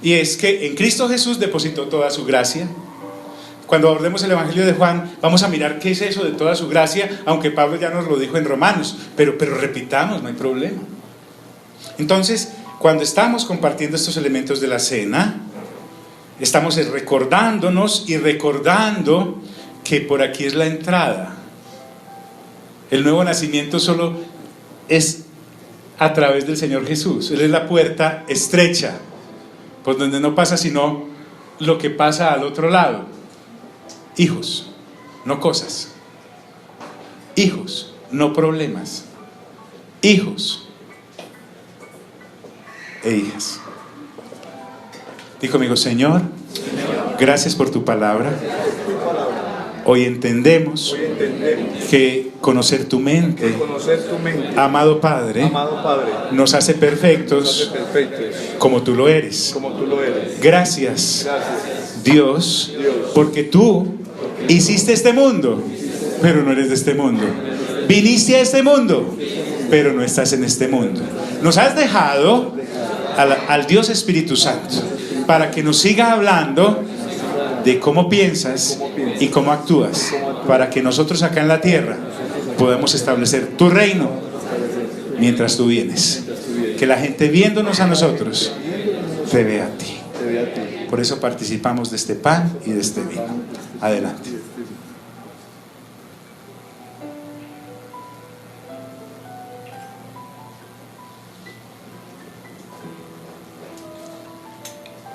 y es que en Cristo Jesús depositó toda su gracia. cuando abordemos el Evangelio de Juan, vamos a mirar qué es eso de toda su gracia, aunque Pablo ya nos lo dijo en Romanos, pero repitamos, no hay problema. Entonces, cuando estamos compartiendo estos elementos de la cena, estamos recordándonos y recordando que por aquí es la entrada. El nuevo nacimiento solo es a través del Señor Jesús. Él es la puerta estrecha, por donde no pasa sino lo que pasa al otro lado. Hijos, no cosas. Hijos, no problemas. Hijos e hijas. Dijo conmigo: Señor, gracias por tu palabra. Hoy entendemos que conocer tu mente, amado Padre, nos hace perfectos como tú lo eres. Gracias, Dios, porque tú hiciste este mundo, pero no eres de este mundo. Viniste a este mundo, pero no estás en este mundo. Nos has dejado al Dios Espíritu Santo para que nos siga hablando de cómo piensas y cómo actúas, para que nosotros acá en la tierra podamos establecer tu reino mientras tú vienes. Que la gente viéndonos a nosotros te vea a ti. Por eso participamos de este pan y de este vino. Adelante.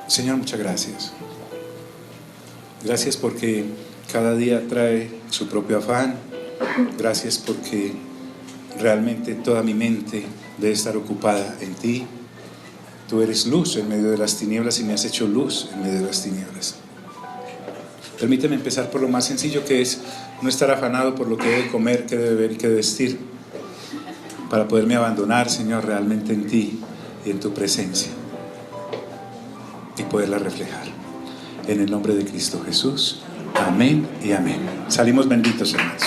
Señor, muchas gracias. Gracias porque cada día trae su propio afán. Gracias porque realmente toda mi mente debe estar ocupada en ti. Tú eres luz en medio de las tinieblas y me has hecho luz en medio de las tinieblas. Permíteme empezar por lo más sencillo, que es no estar afanado por lo que debe comer, qué debe beber y qué debe vestir, para poderme abandonar, Señor, realmente en ti y en tu presencia y poderla reflejar. En el nombre de Cristo Jesús. Amén y amén. Salimos benditos, hermanos.